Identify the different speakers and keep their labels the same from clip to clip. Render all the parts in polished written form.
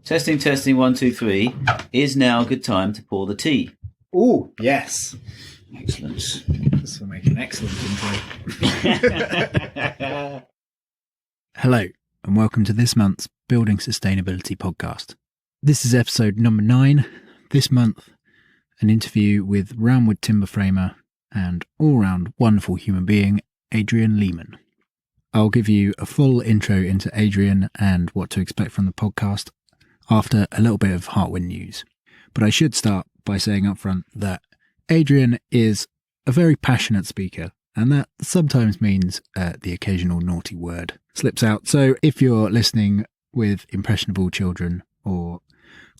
Speaker 1: Testing, testing, 1, 2, 3. Is now a good time to pour the tea?
Speaker 2: Oh, yes.
Speaker 1: Excellent.
Speaker 2: This will make an excellent intro. Hello, and welcome to this month's Building Sustainability podcast. This is episode number 9. This month, an interview with Roundwood timber framer and all-round wonderful human being, Adrian Leaman. I'll give you a full intro into Adrian and what to expect from the podcast after a little bit of Heartwind news. But I should start by saying up front that Adrian is a very passionate speaker, and that sometimes means the occasional naughty word slips out. So if you're listening with impressionable children or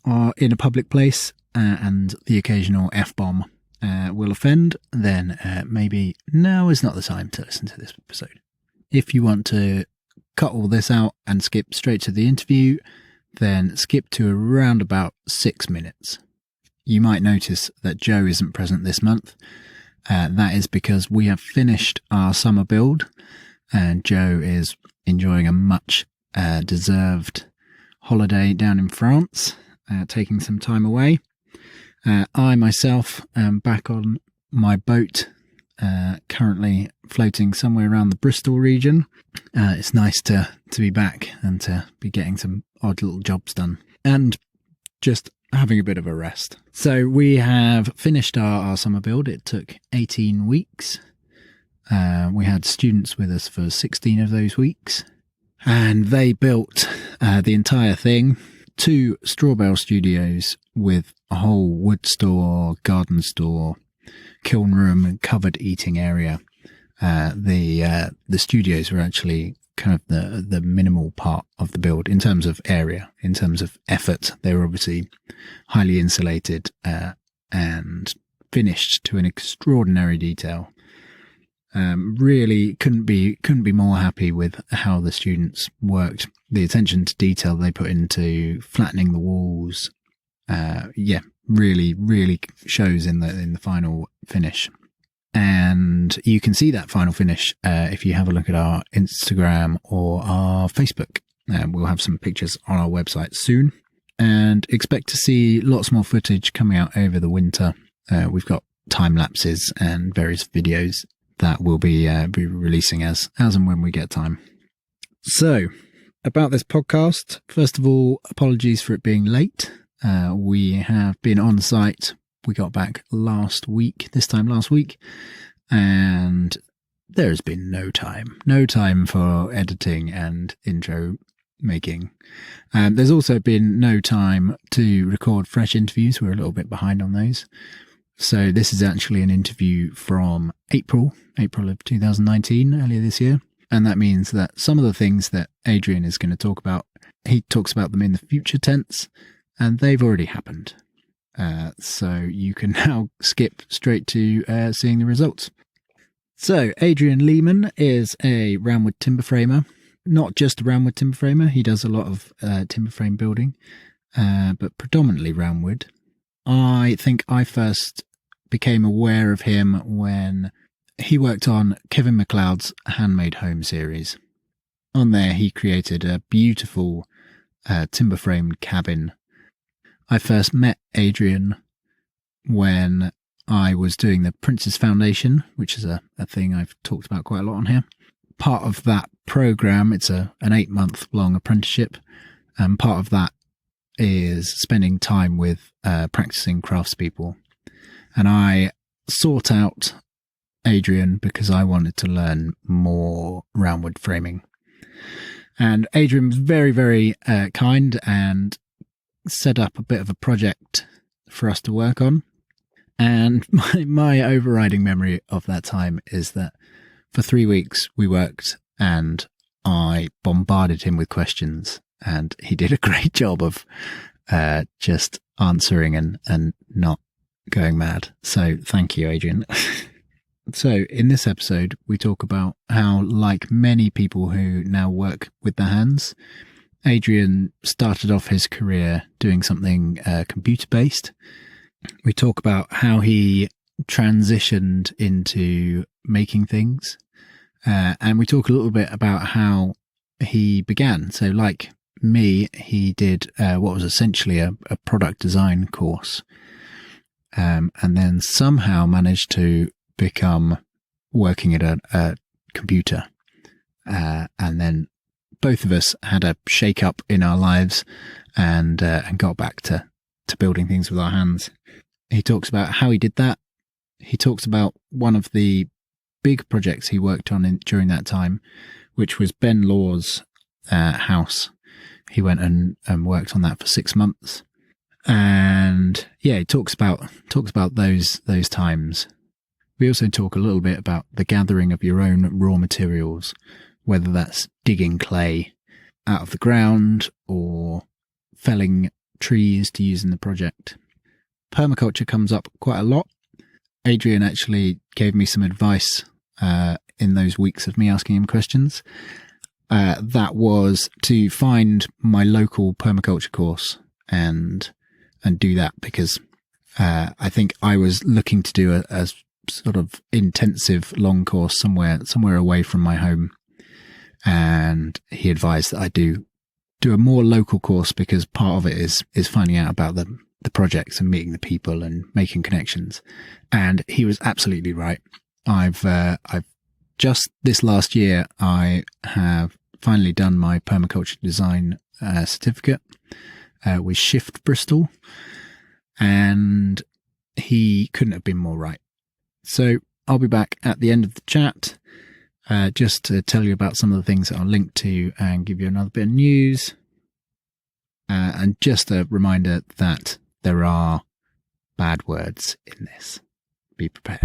Speaker 2: are in a public place and the occasional F-bomb will offend, then maybe now is not the time to listen to this episode. If you want to cut all this out and skip straight to the interview, then skip to around about 6 minutes. You might notice that Joe isn't present this month. That is because we have finished our summer build and Joe is enjoying a much deserved holiday down in France, taking some time away. I myself am back on my boat, currently floating somewhere around the Bristol region. It's nice to be back and to be getting some odd little jobs done and just having a bit of a rest. So we have finished our summer build. It took 18 weeks. We had students with us for 16 of those weeks, and they built the entire thing. 2 straw bale studios with a whole wood store, garden store, kiln room and covered eating area. The studios were actually kind of the minimal part of the build in terms of area. In terms of effort, they were obviously highly insulated and finished to an extraordinary detail. Really couldn't be more happy with how the students worked. The attention to detail they put into flattening the walls, really shows in the final finish. And you can see that final finish if you have a look at our Instagram or our Facebook. We'll have some pictures on our website soon, and expect to see lots more footage coming out over the winter. We've got time lapses and various videos that we'll be releasing as and when we get time. So, about this podcast, first of all, apologies for it being late. We have been on site. We got back last week, and there has been no time for editing and intro making. There's also been no time to record fresh interviews. We're a little bit behind on those. So this is actually an interview from April of 2019, earlier this year. And that means that some of the things that Adrian is going to talk about, he talks about them in the future tense, and they've already happened. So you can now skip straight to seeing the results. So Adrian Leaman is a Roundwood timber framer, not just a Roundwood timber framer. He does a lot of timber frame building, but predominantly Roundwood. I think I first became aware of him when he worked on Kevin MacLeod's Handmade Home series. On there, he created a beautiful timber framed cabin. I first met Adrian when I was doing the Prince's Foundation, which is a thing I've talked about quite a lot on here. Part of that program, it's an 8-month long apprenticeship, and part of that is spending time with practicing craftspeople. And I sought out Adrian because I wanted to learn more Roundwood framing. And Adrian was very, very kind and set up a bit of a project for us to work on. And my overriding memory of that time is that for 3 weeks we worked and I bombarded him with questions, and he did a great job of just answering and not going mad. So thank you, Adrian. So in this episode, we talk about how, like many people who now work with their hands, Adrian started off his career doing something computer-based. We talk about how he transitioned into making things. And we talk a little bit about how he began. So like me, he did what was essentially a product design course, and then somehow managed to become working at a computer. And then both of us had a shake up in our lives and got back to building things with our hands. He talks about how he did that. He talks about one of the big projects he worked on during that time, which was Ben Law's house. He went and worked on that for 6 months. And yeah, he talks about those times. We also talk a little bit about the gathering of your own raw materials, whether that's digging clay out of the ground or felling trees to use in the project. Permaculture comes up quite a lot. Adrian actually gave me some advice in those weeks of me asking him questions. That was to find my local permaculture course and do that, because I think I was looking to do a sort of intensive long course somewhere away from my home, and he advised that I do a more local course, because part of it is finding out about the projects and meeting the people and making connections. And he was absolutely right. I've just this last year, I have finally done my permaculture design certificate with Shift Bristol, and he couldn't have been more right. So I'll be back at the end of the chat just to tell you about some of the things that I'll link to and give you another bit of news. And just a reminder that there are bad words in this. Be prepared.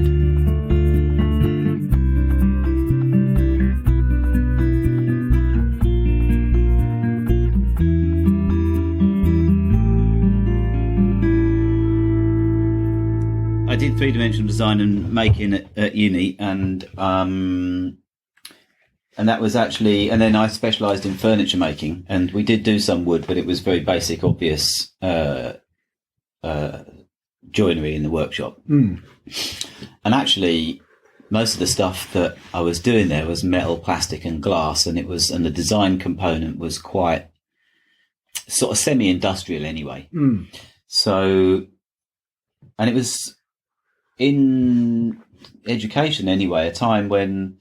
Speaker 1: I did three-dimensional design and making at uni, and that was actually, and then I specialised in furniture making, and we did do some wood, but it was very basic, obvious joinery in the workshop. And actually, most of the stuff that I was doing there was metal, plastic, and glass, and the design component was quite sort of semi-industrial anyway. So, and it was in education anyway, a time when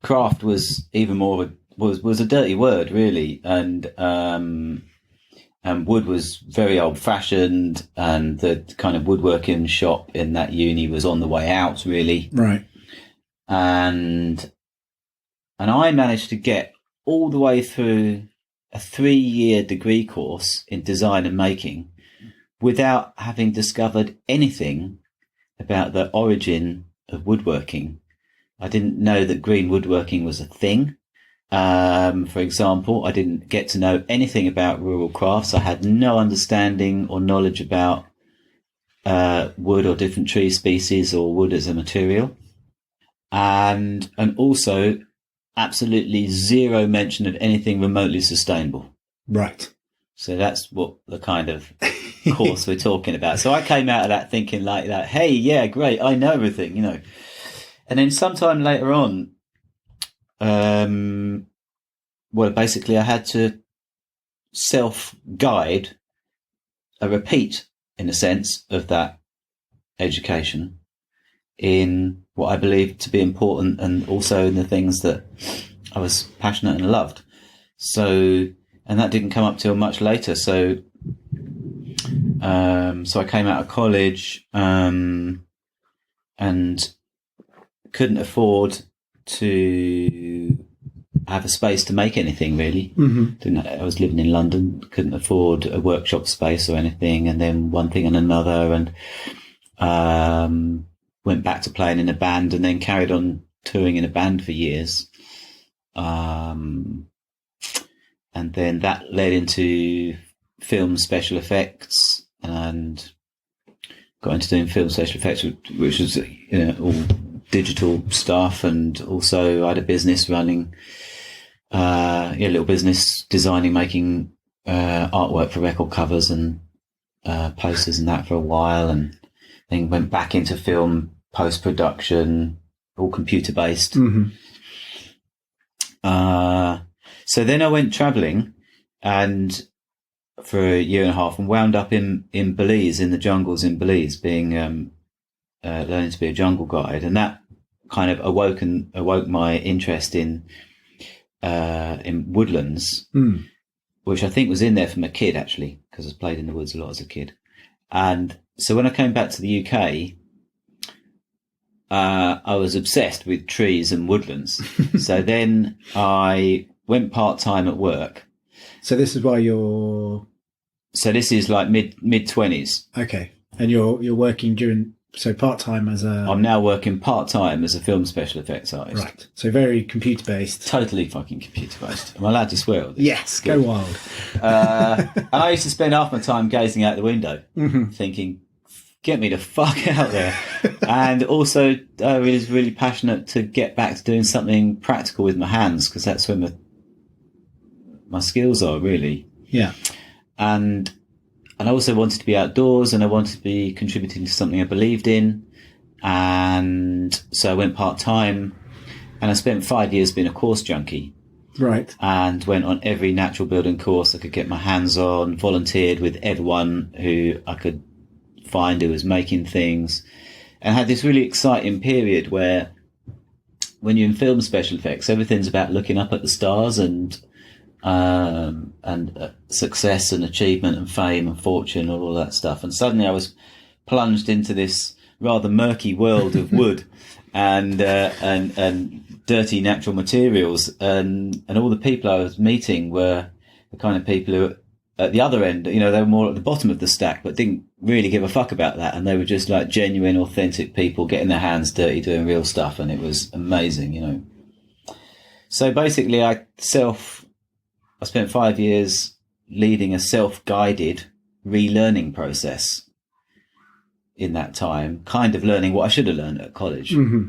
Speaker 1: craft was even more was a dirty word, really, and wood was very old fashioned, and the kind of woodworking shop in that uni was on the way out, really.
Speaker 2: Right.
Speaker 1: And I managed to get all the way through a 3-year degree course in design and making without having discovered anything about the origin of woodworking. I didn't know that green woodworking was a thing. For example, I didn't get to know anything about rural crafts. I had no understanding or knowledge about wood or different tree species or wood as a material. And also absolutely zero mention of anything remotely sustainable.
Speaker 2: Right.
Speaker 1: So that's what the kind of course we're talking about. So I came out of that thinking like that, hey, yeah, great, I know everything, And then sometime later on, basically I had to self-guide a repeat, in a sense, of that education in what I believed to be important, and also in the things that I was passionate and loved. So, and that didn't come up till much later. So I came out of college and couldn't afford to have a space to make anything, really. I was living in London, couldn't afford a workshop space or anything, and then one thing and another, and went back to playing in a band, and then carried on touring in a band for years. And then that led into film special effects, and got into doing film special effects, which was all digital stuff. And also I had a business running, a little business designing, making artwork for record covers and posters and that for a while, and then went back into film post-production, all computer-based. So then I went travelling and for a year and a half, and wound up in Belize, in the jungles in Belize, being learning to be a jungle guide, and that kind of awoke my interest in woodlands, which I think was in there from a kid, actually, because I played in the woods a lot as a kid. And so when I came back to the UK, I was obsessed with trees and woodlands. So then I went part-time at work.
Speaker 2: So this is why you're...
Speaker 1: So this is like mid-20s.
Speaker 2: Okay. And you're working during... So part-time as a...
Speaker 1: I'm now working part-time as a film special effects artist.
Speaker 2: Right. So very computer-based.
Speaker 1: Totally fucking computer-based. Am I allowed to swear?
Speaker 2: Yes, go wild.
Speaker 1: And I used to spend half my time gazing out the window, thinking, get me the fuck out there. And also, I was really passionate to get back to doing something practical with my hands, because that's where my skills are, really.
Speaker 2: Yeah.
Speaker 1: And I also wanted to be outdoors, and I wanted to be contributing to something I believed in. And so I went part-time, and I spent 5 years being a course junkie.
Speaker 2: Right.
Speaker 1: And went on every natural building course I could get my hands on, volunteered with everyone who I could find who was making things, and had this really exciting period where when you're in film special effects, everything's about looking up at the stars and success and achievement and fame and fortune and all that stuff. And suddenly I was plunged into this rather murky world of wood and dirty natural materials, and all the people I was meeting were the kind of people who, at the other end, they were more at the bottom of the stack, but didn't really give a fuck about that. And they were just like genuine, authentic people getting their hands dirty, doing real stuff. And it was amazing, So basically I spent 5 years leading a self-guided relearning process in that time, kind of learning what I should have learned at college.
Speaker 2: Mm-hmm.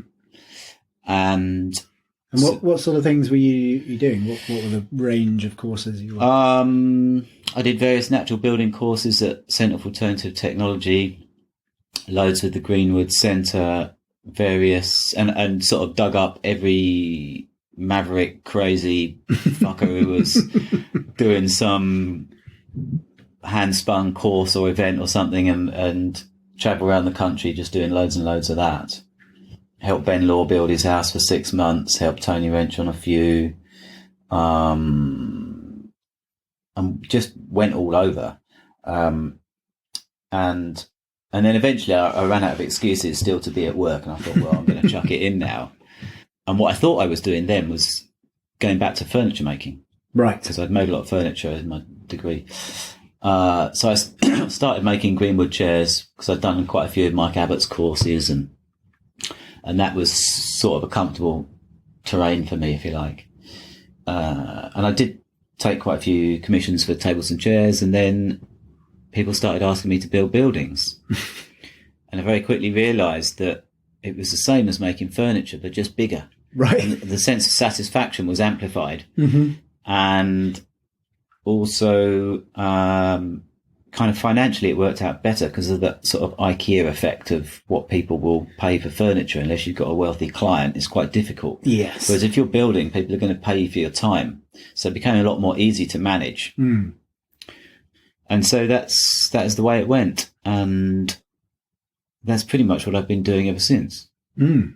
Speaker 1: And
Speaker 2: what sort of things were you doing? What were the range of courses you were?
Speaker 1: I did various natural building courses at Centre for Alternative Technology, loads with the Greenwood Centre, various, and sort of dug up every maverick, crazy fucker who was doing some hand-spun course or event or something, and travel around the country just doing loads and loads of that. Helped Ben Law build his house for 6 months, helped Tony Wrench on a few, and just went all over. And then eventually I ran out of excuses still to be at work, and I thought, well, I'm going to chuck it in now. And what I thought I was doing then was going back to furniture making.
Speaker 2: Right.
Speaker 1: Because I'd made a lot of furniture in my degree. So I started making Greenwood chairs, because I'd done quite a few of Mike Abbott's courses, and that was sort of a comfortable terrain for me, if you like. And I did take quite a few commissions for tables and chairs, and then people started asking me to build buildings. And I very quickly realised that it was the same as making furniture, but just bigger.
Speaker 2: Right.
Speaker 1: And the sense of satisfaction was amplified.
Speaker 2: Mm-hmm.
Speaker 1: And also, kind of financially, it worked out better because of that sort of IKEA effect of what people will pay for furniture. Unless you've got a wealthy client, it's quite difficult.
Speaker 2: Yes.
Speaker 1: Whereas if you're building, people are going to pay you for your time. So it became a lot more easy to manage.
Speaker 2: Mm.
Speaker 1: And so that is the way it went. And that's pretty much what I've been doing ever since.
Speaker 2: Mm.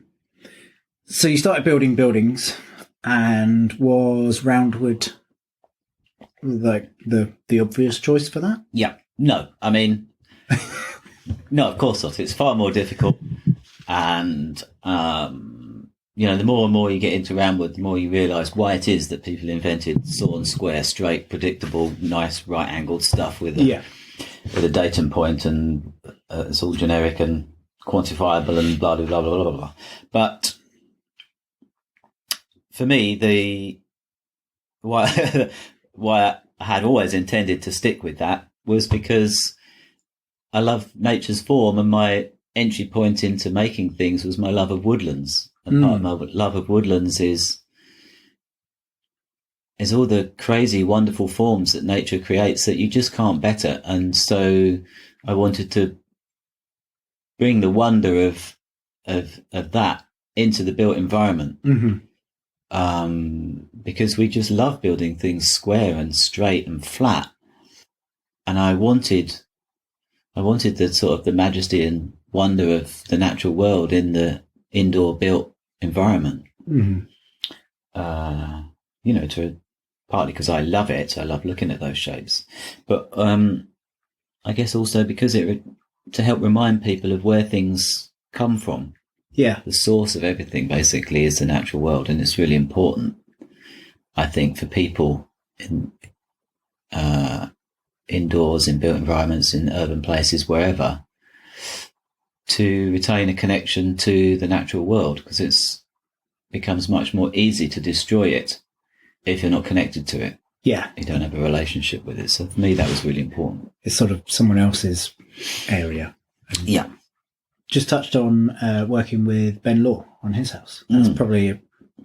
Speaker 2: So you started building buildings, and was Roundwood like the obvious choice for that?
Speaker 1: Yeah. No, I mean, no, of course not. It's far more difficult. And, the more and more you get into Roundwood, the more you realise why it is that people invented sawn, square, straight, predictable, nice, right-angled stuff with a datum point, and it's all generic and quantifiable and blah, blah, blah, blah, blah, blah. But for me, why I had always intended to stick with that was because I love nature's form, and my entry point into making things was my love of woodlands. And part of my love of woodlands is all the crazy, wonderful forms that nature creates that you just can't better. And so I wanted to bring the wonder of that into the built environment.
Speaker 2: Mm-hmm.
Speaker 1: because we just love building things square and straight and flat. And I wanted the sort of the majesty and wonder of the natural world in the indoor built environment.
Speaker 2: Mm-hmm.
Speaker 1: Partly because I love it. I love looking at those shapes, but I guess also because to help remind people of where things come from.
Speaker 2: Yeah.
Speaker 1: The source of everything basically is the natural world, and it's really important, I think, for people in indoors, in built environments, in urban places, wherever, to retain a connection to the natural world, because it becomes much more easy to destroy it if you're not connected to it.
Speaker 2: Yeah.
Speaker 1: You don't have a relationship with it. So for me, that was really important.
Speaker 2: It's sort of someone else's area.
Speaker 1: Yeah.
Speaker 2: Just touched on working with Ben Law on his house. That's probably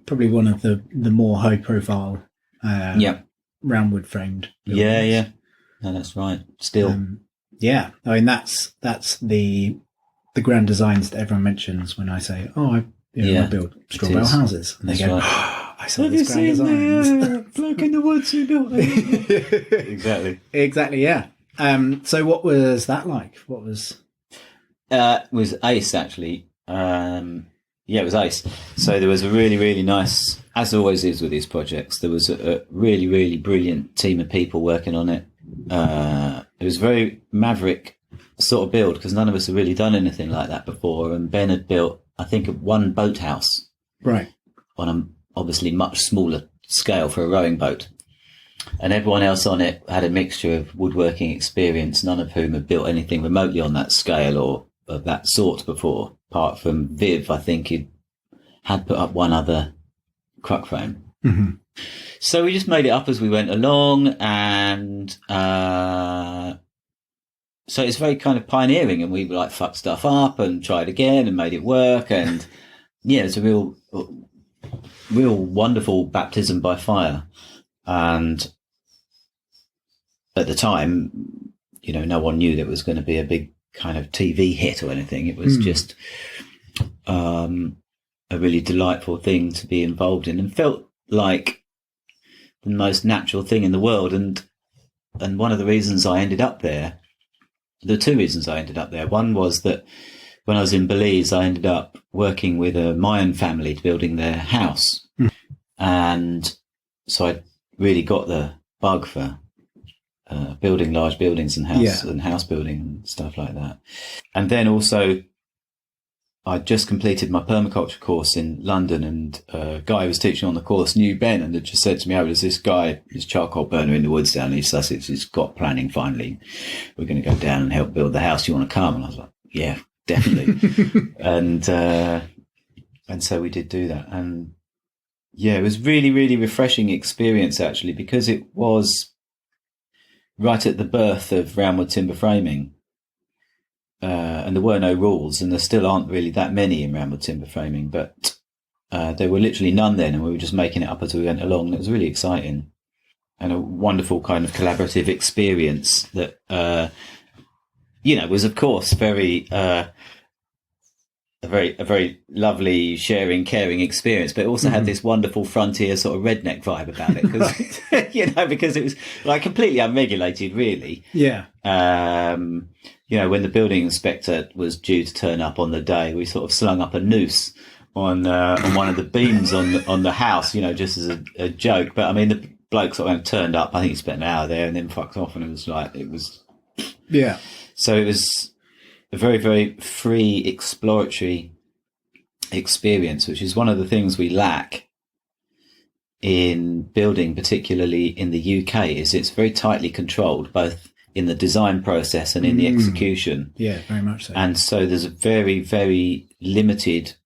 Speaker 2: one of the more high profile roundwood framed buildings.
Speaker 1: Yeah. No, that's right. Still.
Speaker 2: I mean, that's the grand designs that everyone mentions when I say, I build straw bale houses. And they go, I saw these grand designs.
Speaker 1: Bloke in the woods who built it.
Speaker 2: Exactly, yeah. So what was that like? What was...
Speaker 1: It was ace, actually. It was ace. So there was a really, really nice, as always is with these projects, there was a really, really brilliant team of people working on it. It was a very maverick sort of build because none of us had really done anything like that before. And Ben had built, I think, one boathouse.
Speaker 2: Right.
Speaker 1: On a obviously much smaller scale for a rowing boat. And everyone else on it had a mixture of woodworking experience, none of whom had built anything remotely on that scale or of that sort before, apart from Viv, I think he had put up one other cruck frame.
Speaker 2: Mm-hmm.
Speaker 1: So we just made it up as we went along, and so it's very kind of pioneering, and we like fucked stuff up and tried again and made it work, and it's a real wonderful baptism by fire. And at the time, no one knew that it was going to be a big kind of TV hit or anything. It was just a really delightful thing to be involved in, and felt like the most natural thing in the world. And one of the reasons I ended up there, there are two reasons I ended up there. One was that when I was in Belize, I ended up working with a Mayan family building their house. And so I really got the bug for building large buildings and house building and stuff like that. And then also I just completed my permaculture course in London, and a guy who was teaching on the course knew Ben and had just said to me, there's this guy, this charcoal burner in the woods down in East Sussex, he's got planning finally. We're going to go down and help build the house. You want to come? And I was like, yeah, definitely. and so we did do that. And it was really, really refreshing experience, actually, because it was right at the birth of Roundwood timber framing. And there were no rules, and there still aren't really that many in Roundwood timber framing, but there were literally none then, and we were just making it up as we went along. And it was really exciting and a wonderful kind of collaborative experience that, was, of course, a very lovely, sharing, caring experience, but it also had this wonderful frontier sort of redneck vibe about it, because because it was like completely unregulated, really.
Speaker 2: Yeah.
Speaker 1: When the building inspector was due to turn up on the day, we sort of slung up a noose on one of the beams on the house, just as a joke. But I mean, the bloke sort of turned up. I think he spent an hour there and then fucked off, and it was.
Speaker 2: Yeah.
Speaker 1: So it was a very, very free, exploratory experience, which is one of the things we lack in building, particularly in the UK, is it's very tightly controlled, both in the design process and in the execution.
Speaker 2: Yeah, very much so.
Speaker 1: And so there's a very, very limited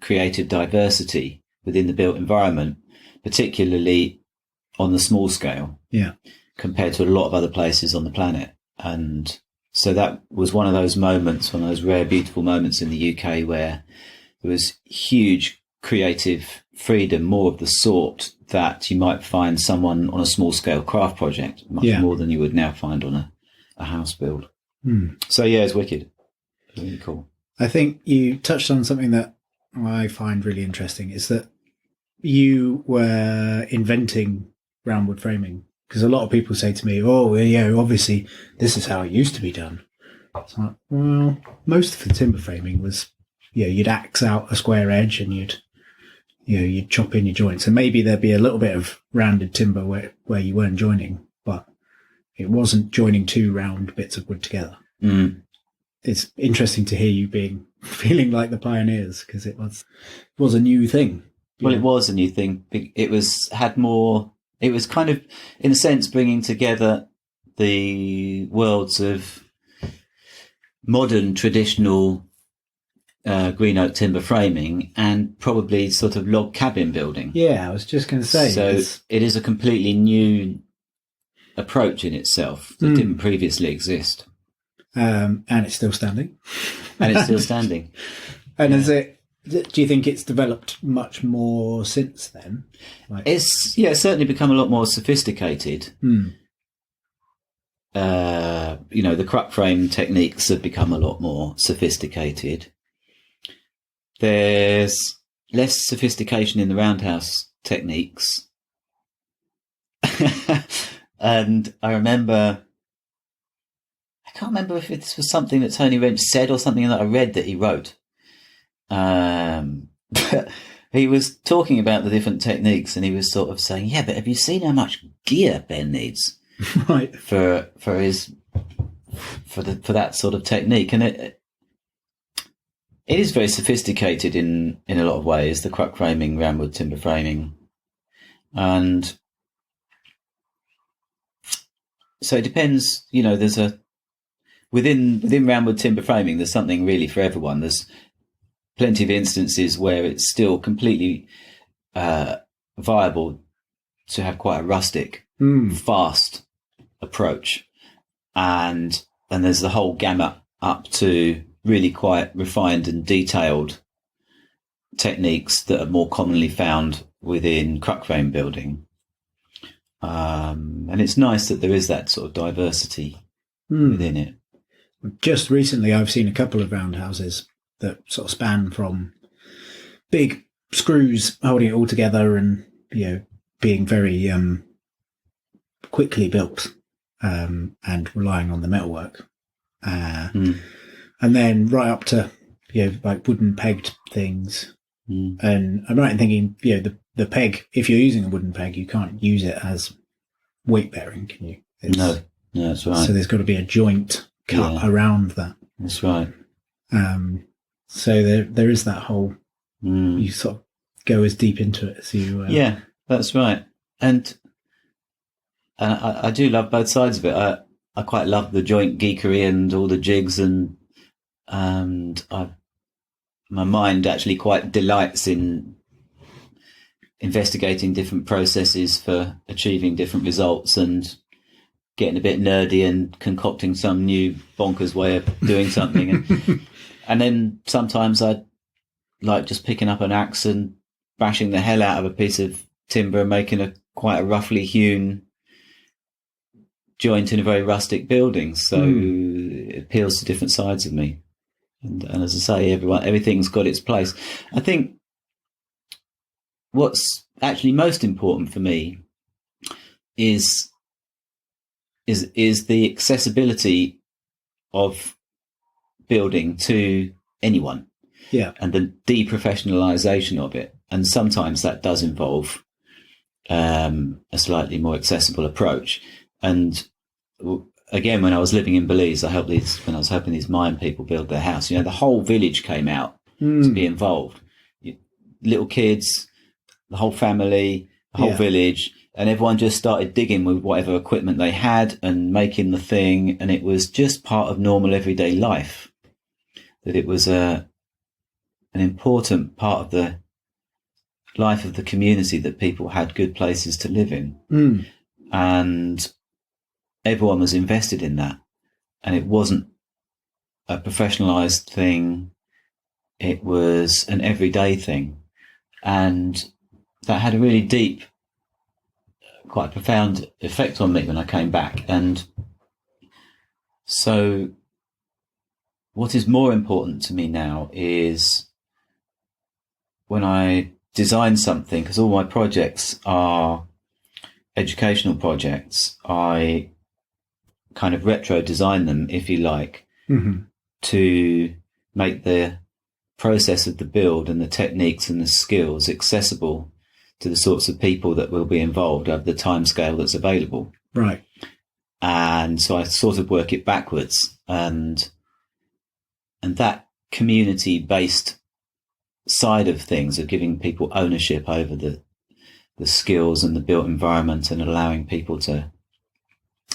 Speaker 1: creative diversity within the built environment, particularly on the small scale.
Speaker 2: Yeah.
Speaker 1: Compared to a lot of other places on the planet. And so that was one of those moments, one of those rare, beautiful moments in the UK where there was huge creative freedom, more of the sort that you might find someone on a small scale craft project, much more than you would now find on a house build. So it's wicked. It's really cool.
Speaker 2: I think you touched on something that I find really interesting is that you were inventing roundwood framing, because a lot of people say to me, "Oh, yeah, obviously this is how it used to be done." It's like, well, most of the timber framing was, you'd axe out a square edge and you'd chop in your joints, and maybe there'd be a little bit of rounded timber where you weren't joining, but it wasn't joining two round bits of wood together.
Speaker 1: Mm.
Speaker 2: It's interesting to hear you feeling like the pioneers, because it was a new thing.
Speaker 1: Well, it was a new thing. It was kind of, in a sense, bringing together the worlds of modern traditional green oak timber framing and probably sort of log cabin building.
Speaker 2: Yeah, I was just going to say.
Speaker 1: So it is a completely new approach in itself that didn't previously exist.
Speaker 2: And it's still standing.
Speaker 1: And it's still standing.
Speaker 2: And do you think it's developed much more since then?
Speaker 1: It's certainly become a lot more sophisticated. The crux frame techniques have become a lot more sophisticated. There's less sophistication in the roundhouse techniques. And I can't remember if this was something that Tony Wrench said or something that I read that he wrote. But he was talking about the different techniques, and he was sort of saying, "Yeah, but have you seen how much gear Ben needs
Speaker 2: right
Speaker 1: for that sort of technique?" And it is very sophisticated in a lot of ways, the crux framing, roundwood timber framing, and so it depends. There's within roundwood timber framing, there's something really for everyone. There's plenty of instances where it's still completely viable to have quite a rustic, fast approach, and there's the whole gamut up to really quite refined and detailed techniques that are more commonly found within crux frame building. And it's nice that there is that sort of diversity within it.
Speaker 2: Just recently, I've seen a couple of roundhouses that sort of span from big screws holding it all together and, being very quickly built and relying on the metalwork. And then right up to, like wooden pegged things. And I'm right in thinking, the peg, if you're using a wooden peg, you can't use it as weight bearing, can you?
Speaker 1: No, that's right.
Speaker 2: So there's got to be a joint cut around that.
Speaker 1: That's right.
Speaker 2: So there is that whole, you sort of go as deep into it as you...
Speaker 1: Yeah, that's right. And I do love both sides of it. I quite love the joint geekery and all the jigs, and my mind actually quite delights in investigating different processes for achieving different results and getting a bit nerdy and concocting some new bonkers way of doing something. And then sometimes I like just picking up an axe and bashing the hell out of a piece of timber and making quite a roughly hewn joint in a very rustic building. So it appeals to different sides of me. And as I say, everything's got its place. I think what's actually most important for me is the accessibility of building to anyone.
Speaker 2: Yeah.
Speaker 1: And the deprofessionalization of it. And sometimes that does involve a slightly more accessible approach. And again, when I was living in Belize, when I was helping these Mayan people build their house, the whole village came out to be involved. Little kids, the whole family, the whole village, and everyone just started digging with whatever equipment they had and making the thing. And it was just part of normal everyday life, that it was an important part of the life of the community, that people had good places to live in. And everyone was invested in that. And it wasn't a professionalized thing. It was an everyday thing. And that had a really deep, quite profound effect on me when I came back. And so what is more important to me now is when I design something, because all my projects are educational projects, I kind of retro design them, if you like, to make the process of the build and the techniques and the skills accessible to the sorts of people that will be involved over the timescale that's available.
Speaker 2: Right.
Speaker 1: And so I sort of work it backwards, and that community-based side of things, of giving people ownership over the skills and the built environment and allowing people to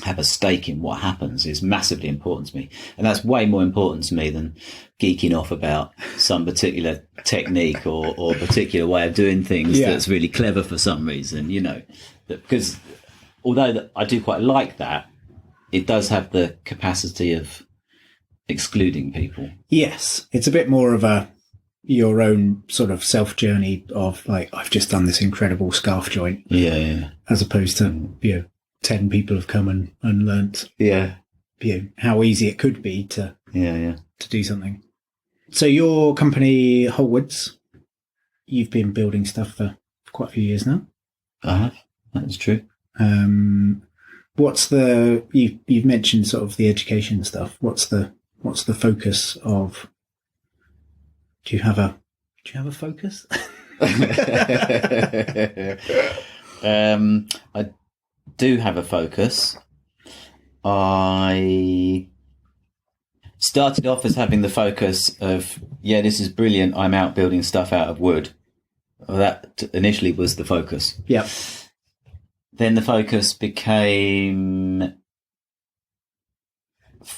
Speaker 1: have a stake in what happens, is massively important to me. And that's way more important to me than geeking off about some particular technique or particular way of doing things that's really clever for some reason, you know. Because although I do quite like that, it does have the capacity of excluding people.
Speaker 2: Yes. It's a bit more of your own sort of self journey of like, I've just done this incredible scarf joint.
Speaker 1: Yeah.
Speaker 2: As opposed to, 10 people have come and learnt how easy it could be to do something. So your company, Wholewoods, you've been building stuff for quite a few years now.
Speaker 1: I have. That is true.
Speaker 2: What's you've mentioned sort of the education stuff. What's the focus of? Do you have a focus?
Speaker 1: I do have a focus. I started off as having the focus of, this is brilliant, I'm out building stuff out of wood. Well, that initially was the focus.
Speaker 2: Yeah.
Speaker 1: Then the focus became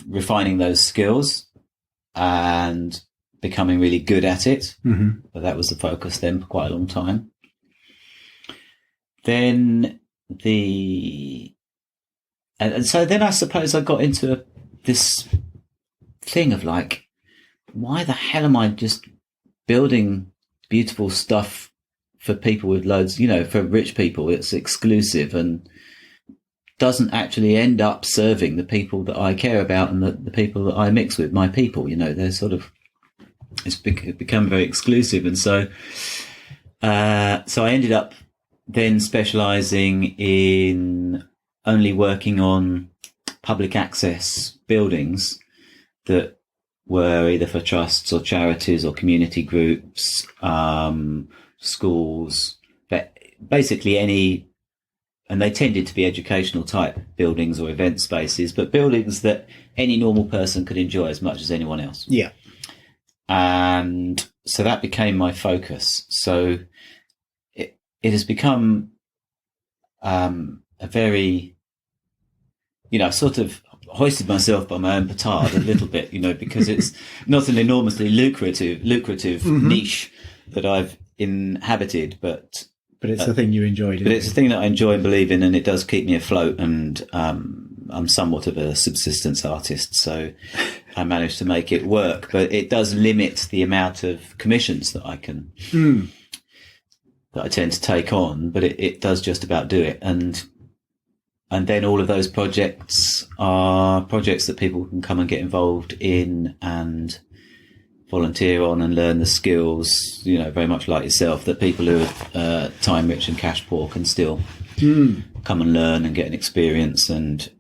Speaker 1: refining those skills and becoming really good at it.
Speaker 2: Mm-hmm.
Speaker 1: But that was the focus then for quite a long time. Then so then I suppose I got into this thing of like, why the hell am I just building beautiful stuff for people with loads, for rich people? It's exclusive and doesn't actually end up serving the people that I care about and the people that I mix with, my people. They're sort of, it's become very exclusive. And so I ended up then specializing in only working on public access buildings that were either for trusts or charities or community groups, schools, but basically any, and they tended to be educational type buildings or event spaces, but buildings that any normal person could enjoy as much as anyone else.
Speaker 2: Yeah.
Speaker 1: And so that became my focus. So it has become a very, I've sort of hoisted myself by my own petard a little bit, because it's not an enormously lucrative
Speaker 2: mm-hmm.
Speaker 1: niche that I've inhabited, but
Speaker 2: it's the thing you enjoyed.
Speaker 1: But it's a thing that I enjoy and believe in, and it does keep me afloat. And I'm somewhat of a subsistence artist, so I managed to make it work. But it does limit the amount of commissions that I can that I tend to take on. But it does just about do it. And then all of those projects are projects that people can come and get involved in and volunteer on and learn the skills, very much like yourself, that people who are time rich and cash poor can still come and learn and get an experience and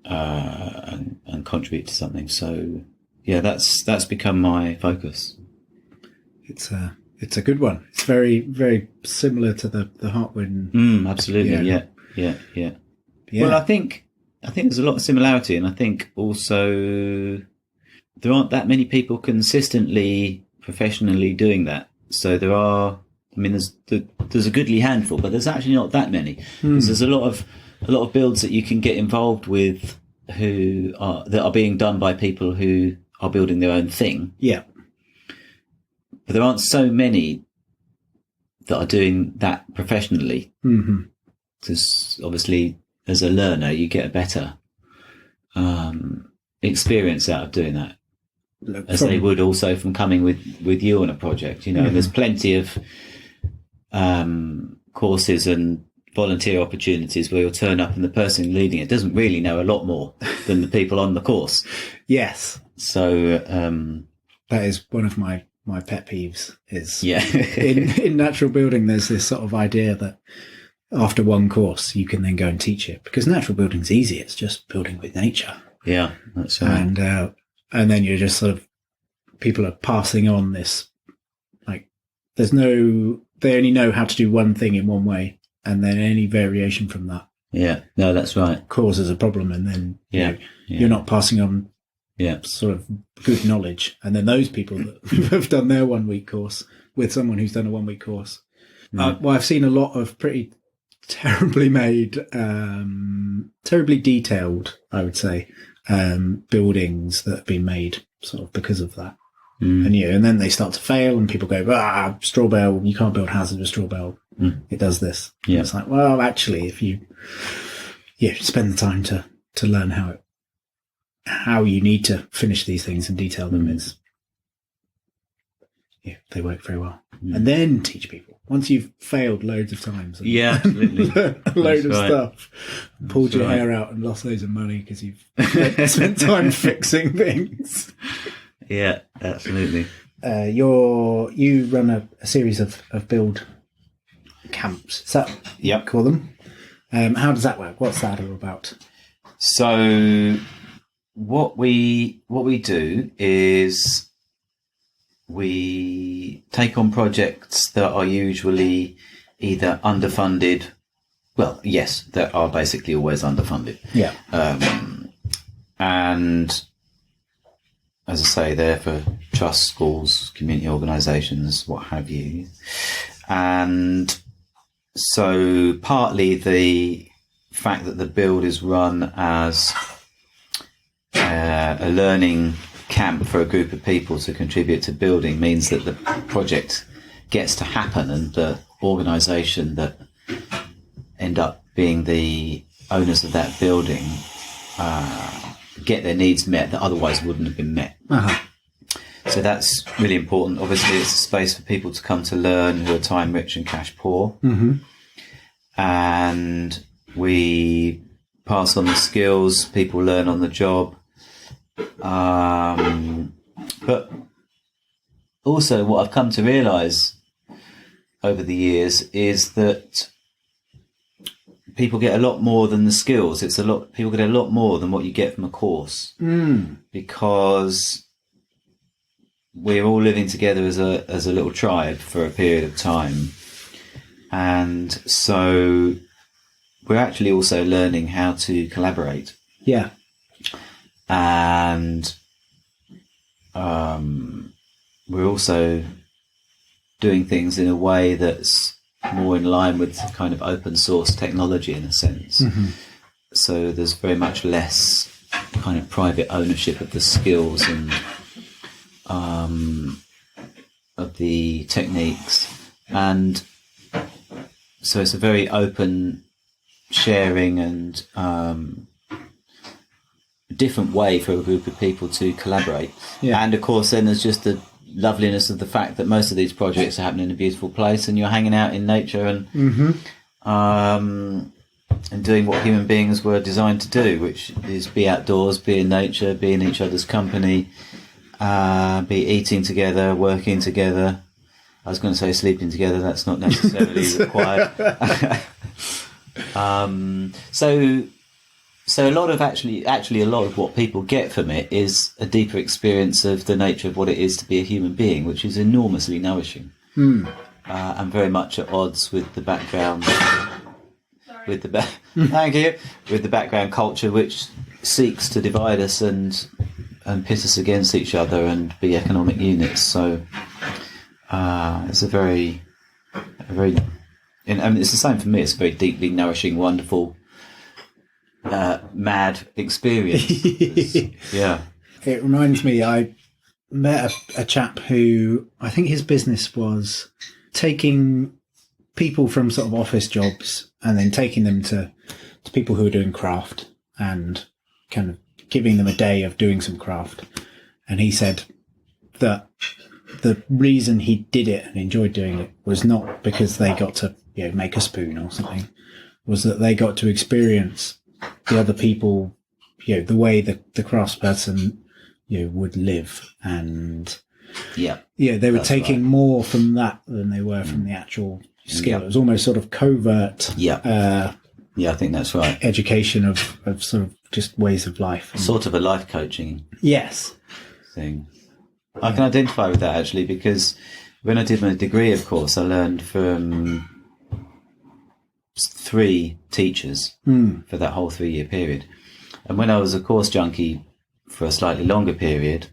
Speaker 1: contribute to something. So that's become my focus.
Speaker 2: It's a good one. It's very, very similar to the Heartwood.
Speaker 1: Absolutely. Yeah. Well, I think there's a lot of similarity, and I think also there aren't that many people consistently, professionally doing that. So there's a goodly handful, but there's actually not that many. There's a lot of builds that you can get involved with that are being done by people who are building their own thing.
Speaker 2: Yeah.
Speaker 1: But there aren't so many that are doing that professionally.
Speaker 2: Mm-hmm.
Speaker 1: Because obviously, as a learner, you get a better experience out of doing that. As they would also from coming with you on a project,
Speaker 2: Mm-hmm.
Speaker 1: There's plenty of courses and volunteer opportunities where you'll turn up and the person leading it doesn't really know a lot more than the people on the course.
Speaker 2: Yes.
Speaker 1: So
Speaker 2: that is one of my my pet peeves is
Speaker 1: Yeah.
Speaker 2: in natural building, there's this sort of idea that after one course, you can then go and teach it, because natural building's easy. It's just building with nature.
Speaker 1: Yeah, that's right.
Speaker 2: And then you're just sort of, people are passing on this, like, they only know how to do one thing in one way, and then any variation from that
Speaker 1: Yeah, no, that's right.
Speaker 2: causes a problem, and then you're not passing on sort of good knowledge. And then those people that have done their 1 week course with someone who's done a 1 week course, well, I've seen a lot of pretty terribly made, terribly detailed, I would say, buildings that have been made sort of because of that. And then they start to fail, and people go, straw bale, you can't build houses with straw bale. It does this. Yeah. It's like, well, actually, if you spend the time to learn how you need to finish these things and detail them, they work very well. And then teach people. Once you've failed loads of times. And
Speaker 1: Absolutely.
Speaker 2: a load of stuff. Pulled your hair out and lost loads of money because you've spent time fixing things.
Speaker 1: Yeah, absolutely.
Speaker 2: You run a series of build camps. Is that
Speaker 1: Yep.
Speaker 2: call them? How does that work? What's that all about?
Speaker 1: So what we do is we take on projects that are usually either underfunded. Well, yes, that are basically always underfunded.
Speaker 2: Yeah.
Speaker 1: And as I say, they're for trusts, schools, community organisations, what have you. And so partly the fact that the build is run as a learning camp for a group of people to contribute to building means that the project gets to happen, and the organisation that end up being the owners of that building get their needs met that otherwise wouldn't have been met. So that's really important. Obviously, it's a space for people to come to learn who are time rich and cash poor. And we pass on the skills, people learn on the job. But also what I've come to realise over the years is that people get a lot more than the skills. People get a lot more than what you get from a course, because we're all living together as a little tribe for a period of time, and so we're actually also learning how to collaborate.
Speaker 2: Yeah.
Speaker 1: And we're also doing things in a way that's more in line with kind of open source technology in a sense. So there's very much less kind of private ownership of the skills and of the techniques, and so it's a very open sharing and different way for a group of people to collaborate. And of course then there's just the loveliness of the fact that most of these projects are happening in a beautiful place, and you're hanging out in nature and doing what human beings were designed to do, which is be outdoors, be in nature, be in each other's company, be eating together, working together. I was going to say sleeping together, that's not necessarily required. So a lot of actually a lot of what people get from it is a deeper experience of the nature of what it is to be a human being, which is enormously nourishing, and very much at odds with the background, with the background culture which seeks to divide us and pit us against each other and be economic units. So it's a very, and it's the same for me. It's a very deeply nourishing, wonderful, mad experience. Yeah.
Speaker 2: It reminds me, I met a chap who, I think his business was taking people from sort of office jobs and then taking them to people who are doing craft and kind of giving them a day of doing some craft. And he said that the reason he did it and enjoyed doing it was not because they got to make a spoon or something, was that they got to experience the other people, the way the craftsperson would live, and
Speaker 1: Yeah.
Speaker 2: Yeah, they were
Speaker 1: That's
Speaker 2: taking
Speaker 1: right.
Speaker 2: more from that than they were from the actual skill.
Speaker 1: Yeah.
Speaker 2: It was almost sort of covert
Speaker 1: Yeah, I think that's right.
Speaker 2: education of sort of just ways of life.
Speaker 1: Sort of a life coaching
Speaker 2: Yes.
Speaker 1: thing. I can identify with that actually, because when I did my degree, of course, I learned from 3 teachers for that whole 3-year period. And when I was a course junkie for a slightly longer period,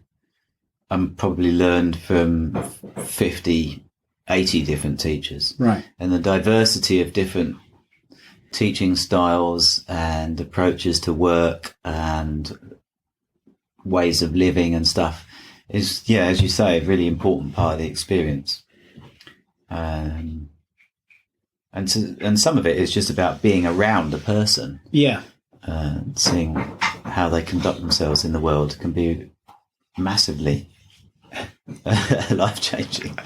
Speaker 1: I probably learned from 50, 80 different teachers.
Speaker 2: Right.
Speaker 1: And the diversity of different teaching styles and approaches to work and ways of living and stuff is, as you say, a really important part of the experience. And some of it is just about being around a person.
Speaker 2: Yeah.
Speaker 1: Seeing how they conduct themselves in the world can be massively life-changing.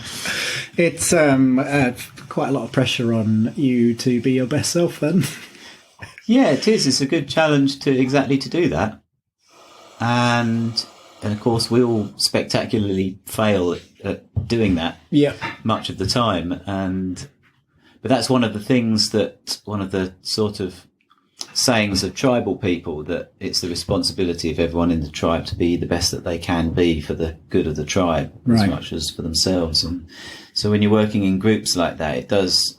Speaker 2: It's quite a lot of pressure on you to be your best self then.
Speaker 1: Yeah, it is. It's a good challenge to do that. And of course, we all spectacularly fail at doing that much of the time. But that's one of the sort of sayings of tribal people, that it's the responsibility of everyone in the tribe to be the best that they can be for the good of the tribe as much as for themselves. And so when you're working in groups like that, it does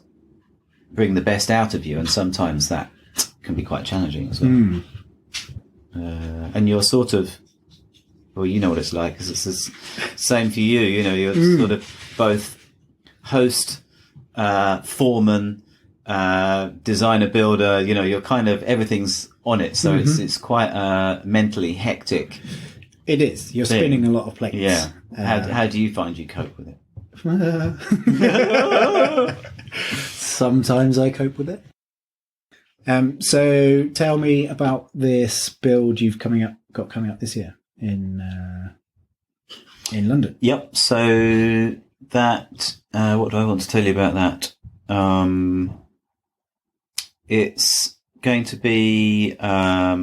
Speaker 1: bring the best out of you, and sometimes that can be quite challenging as well. And you're sort of, well, you know what it's like, because it's the same for you. You're sort of both host, foreman, designer, builder. You're kind of, everything's on it, so it's quite mentally hectic.
Speaker 2: It is. You're spinning a lot of plates.
Speaker 1: Yeah. How do you find you cope with it?
Speaker 2: Sometimes I cope with it. So tell me about this build you've got coming up this year in London.
Speaker 1: Yep. So that, what do I want to tell you about that? It's going to be a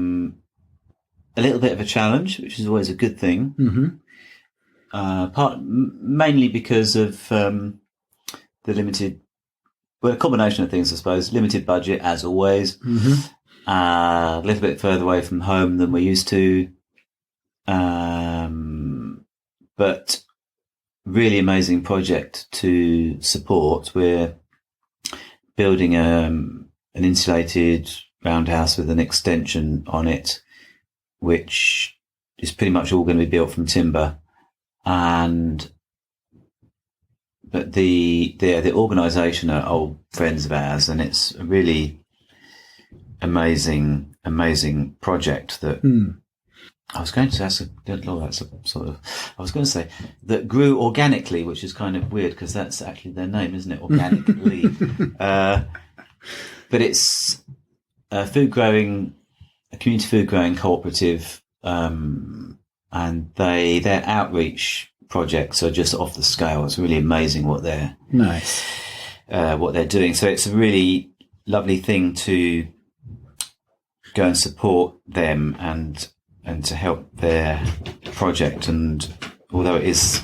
Speaker 1: little bit of a challenge, which is always a good thing. Mainly because of the limited, a combination of things, I suppose. Limited budget, as always. A little bit further away from home than we're used to. But really amazing project to support. We're building an insulated roundhouse with an extension on it, which is pretty much all going to be built from timber. But the organisation are old friends of ours, and it's a really amazing project that I was going to ask. I was going to say that grew organically, which is kind of weird because that's actually their name, isn't it? Organically, but it's a community food growing cooperative, and their outreach projects are just off the scale. It's really amazing what they're doing. So it's a really lovely thing to go and support them and to help their project. And although it is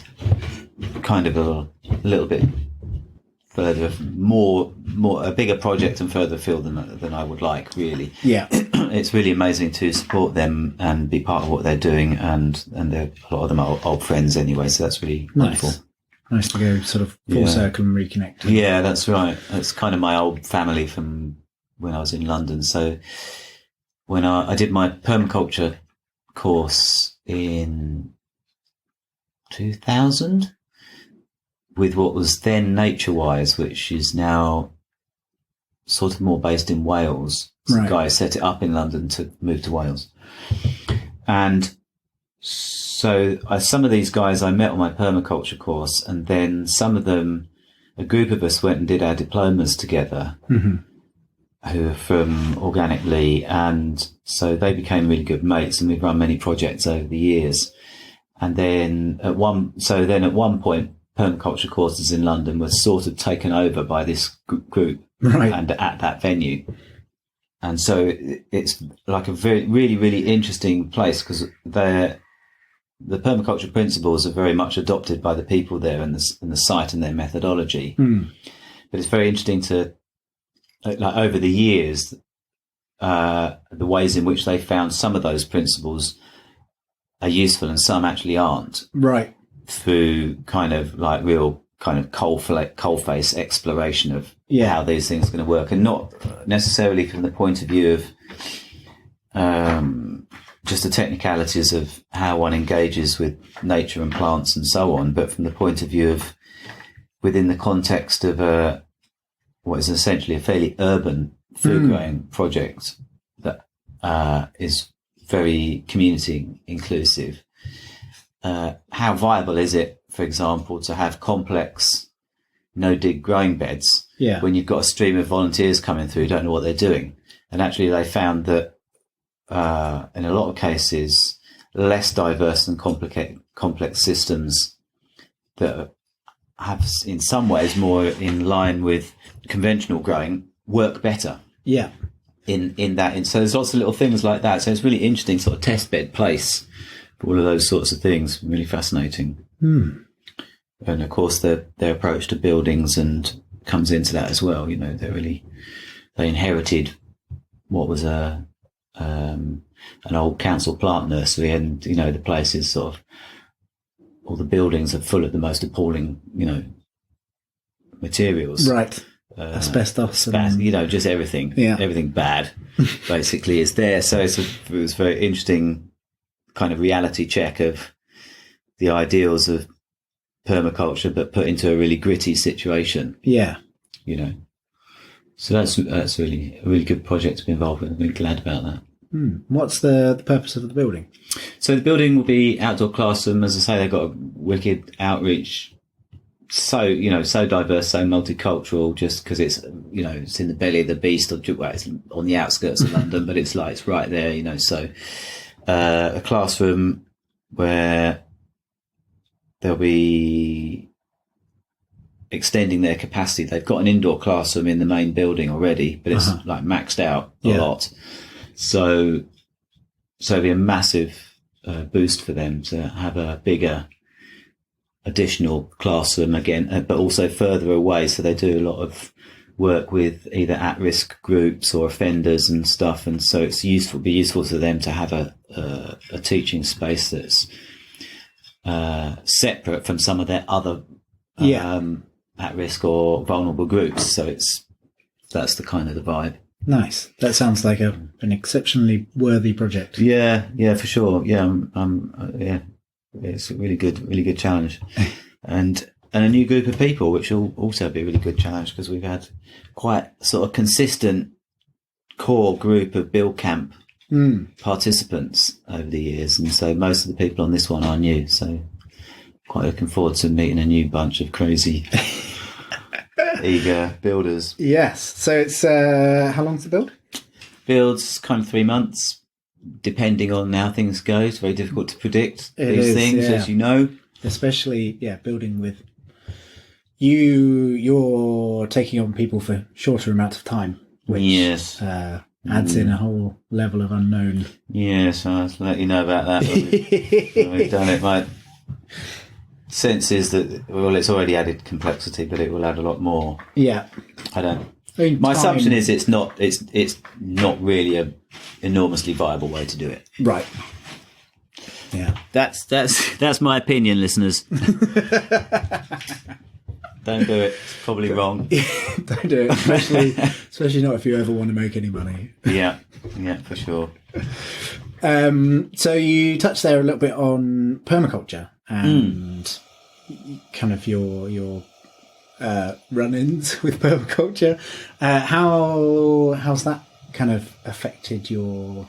Speaker 1: kind of a little bit further, a bigger project and further afield than I would like, really. Yeah. It's really amazing to support them and be part of what they're doing, and a lot of them are old friends anyway, so that's really wonderful.
Speaker 2: Nice to go sort of full circle and reconnect.
Speaker 1: Yeah, that's right. It's kind of my old family from when I was in London. So when I did my permaculture course in 2000 with what was then NatureWise, which is now sort of more based in Wales. Some guy set it up in London to move to Wales. And so some of these guys I met on my permaculture course, and then some of them, a group of us went and did our diplomas together, who are from Organically, and so they became really good mates, and we've run many projects over the years. And then at one point, Permaculture Courses in London was sort of taken over by this group, and at that venue. And so it's like a really, really interesting place, because they're the permaculture principles are very much adopted by the people there and the site and their methodology. But it's very interesting to, like, over the years, the ways in which they found some of those principles are useful and some actually aren't.
Speaker 2: Right.
Speaker 1: Through kind of like real kind of coalface exploration of how these things are going to work, and not necessarily from the point of view of just the technicalities of how one engages with nature and plants and so on, but from the point of view of within the context of what is essentially a fairly urban food growing project that is very community inclusive. How viable is it, for example, to have complex no-dig growing beds when you've got a stream of volunteers coming through who don't know what they're doing? And actually they found that in a lot of cases, less diverse and complex systems that have in some ways more in line with conventional growing work better. Yeah. So there's lots of little things like that. So it's really interesting sort of test bed place for all of those sorts of things. Really fascinating. And of course their approach to buildings and comes into that as well. You know, they inherited what was an old council plant nursery, and you know the place is sort of, all the buildings are full of the most appalling, you know, materials. Right. Asbestos. You know, just everything. Yeah. Everything bad basically is there. So it was a very interesting kind of reality check of the ideals of permaculture, but put into a really gritty situation. Yeah. You know. So that's really a really good project to be involved with. I'm really glad about that.
Speaker 2: What's the purpose of the building?
Speaker 1: So the building will be outdoor classroom. As I say, they've got a wicked outreach. So, you know, so diverse, so multicultural, just because it's, you know, it's in the belly of the beast, or well, it's on the outskirts of London, but it's right there, you know. So a classroom where they'll be extending their capacity. They've got an indoor classroom in the main building already, but it's like maxed out a lot. So it'll be a massive boost for them to have a bigger additional classroom again, but also further away. So they do a lot of work with either at-risk groups or offenders and stuff. And so it's be useful to them to have a teaching space that's separate from some of their other at-risk or vulnerable groups. So that's the kind of the vibe.
Speaker 2: Nice. That sounds like an exceptionally worthy project.
Speaker 1: Yeah, for sure. Yeah, it's a really good challenge, and a new group of people, which will also be a really good challenge, because we've had quite sort of consistent core group of Build Camp participants over the years, and so most of the people on this one are new. So quite looking forward to meeting a new bunch of crazy. Eager builders.
Speaker 2: Yes. So it's how long's the build?
Speaker 1: Builds kind of 3 months, depending on how things go. It's very difficult to predict these things, as you know.
Speaker 2: Especially, building with you're taking on people for shorter amounts of time, which adds in a whole level of unknown.
Speaker 1: Yes, I'll let you know about that. We've done it. My sense is that, well, it's already added complexity, but it will add a lot more. Yeah. My assumption is it's not really a enormously viable way to do it.
Speaker 2: Right.
Speaker 1: Yeah. That's my opinion, listeners. Don't do it. It's probably wrong.
Speaker 2: Don't do it, especially not if you ever want to make any money.
Speaker 1: Yeah, for sure.
Speaker 2: So you touched there a little bit on permaculture and kind of your run-ins with permaculture. How's that kind of affected your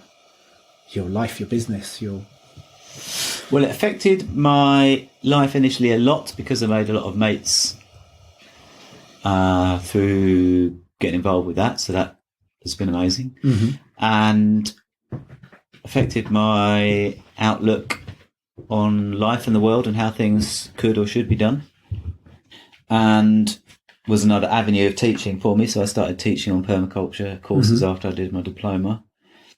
Speaker 2: life, your business,
Speaker 1: Well, it affected my life initially a lot, because I made a lot of mates through getting involved with that. So that has been amazing. Mm-hmm. And affected my outlook on life and the world and how things could or should be done. And was another avenue of teaching for me. So I started teaching on permaculture courses after I did my diploma.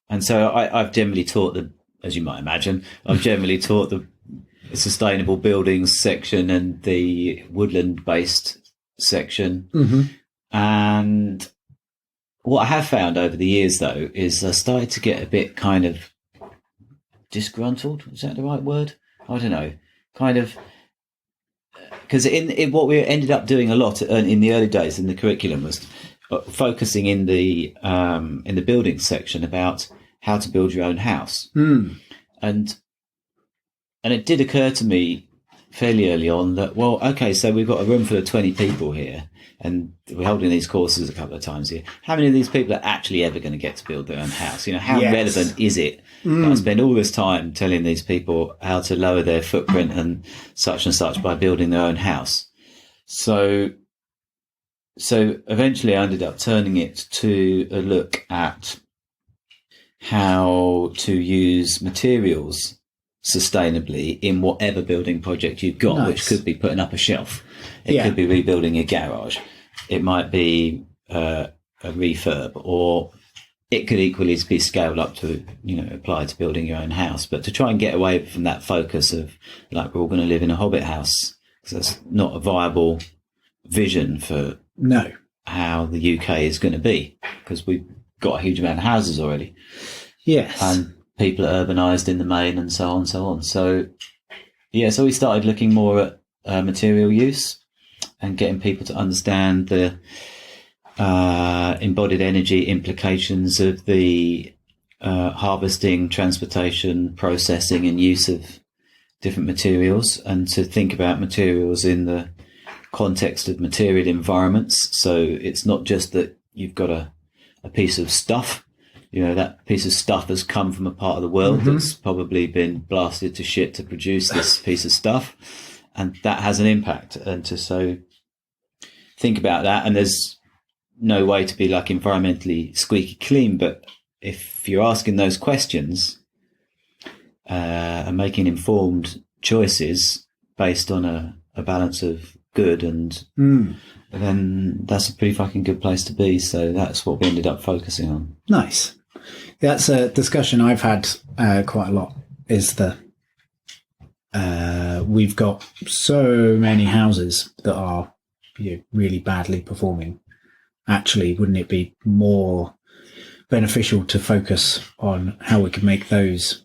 Speaker 1: And so I've generally taught as you might imagine, I've generally taught the sustainable buildings section and the woodland based section. And what I have found over the years, though, is I started to get a bit kind of disgruntled. Is that the right word? I don't know. Kind of, because in what we ended up doing a lot in the early days in the curriculum was focusing in the building section about how to build your own house. And it did occur to me fairly early on that, well, okay, so we've got a room full of 20 people here, and we're holding these courses a couple of times here. How many of these people are actually ever going to get to build their own house? How relevant is it that I spend all this time telling these people how to lower their footprint and such by building their own house? So eventually I ended up turning it to a look at how to use materials sustainably in whatever building project you've got, which could be putting up a shelf. It could be rebuilding a garage. It might be a refurb, or it could equally be scaled up to, apply to building your own house. But to try and get away from that focus of like, we're all going to live in a hobbit house, because that's not a viable vision for how the UK is going to be, because we've got a huge amount of houses already.
Speaker 2: Yes.
Speaker 1: And people are urbanised in the main and so on. So we started looking more at material use and getting people to understand the embodied energy implications of the harvesting, transportation, processing and use of different materials, and to think about materials in the context of material environments. So it's not just that you've got a piece of stuff. That piece of stuff has come from a part of the world that's probably been blasted to shit to produce this piece of stuff, and that has an impact. And so think about that. And there's no way to be like environmentally squeaky clean, but if you're asking those questions and making informed choices based on a balance of good and then that's a pretty fucking good place to be. So that's what we ended up focusing on.
Speaker 2: Nice. That's a discussion I've had quite a lot, is we've got so many houses that are really badly performing. Actually, wouldn't it be more beneficial to focus on how we can make those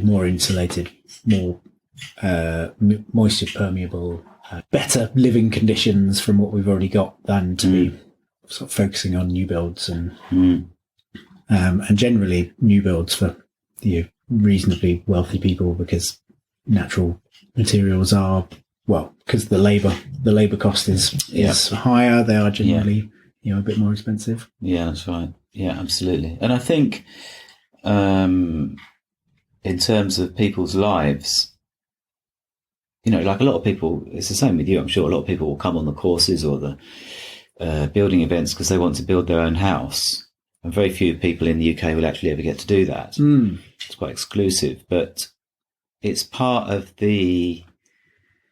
Speaker 2: more insulated, more moisture permeable, better living conditions from what we've already got, than to be sort of focusing on new builds and generally new builds for reasonably wealthy people, because natural materials are, because the labor cost is higher, they are generally a bit more expensive.
Speaker 1: Yeah, that's right. Yeah, absolutely. And I think in terms of people's lives, like a lot of people, it's the same with you, I'm sure. A lot of people will come on the courses or the building events because they want to build their own house. And very few people in the UK will actually ever get to do that. It's quite exclusive, but it's part of the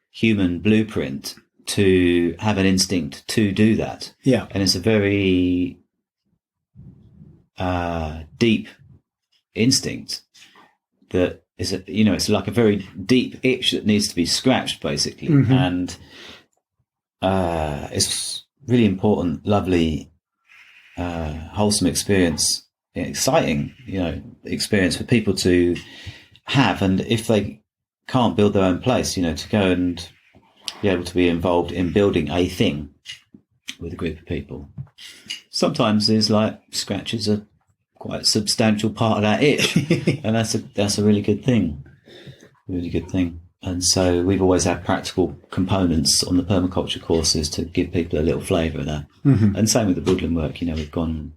Speaker 1: human blueprint to have an instinct to do that.
Speaker 2: Yeah.
Speaker 1: And it's a very deep instinct that is, it's like a very deep itch that needs to be scratched, basically. And it's really important, lovely, wholesome experience, exciting, experience for people to have. And if they can't build their own place, to go and be able to be involved in building a thing with a group of people. Sometimes there's like scratches a quite substantial part of that itch, and that's a really good thing, And so we've always had practical components on the permaculture courses to give people a little flavour of that. And same with the woodland work. We've gone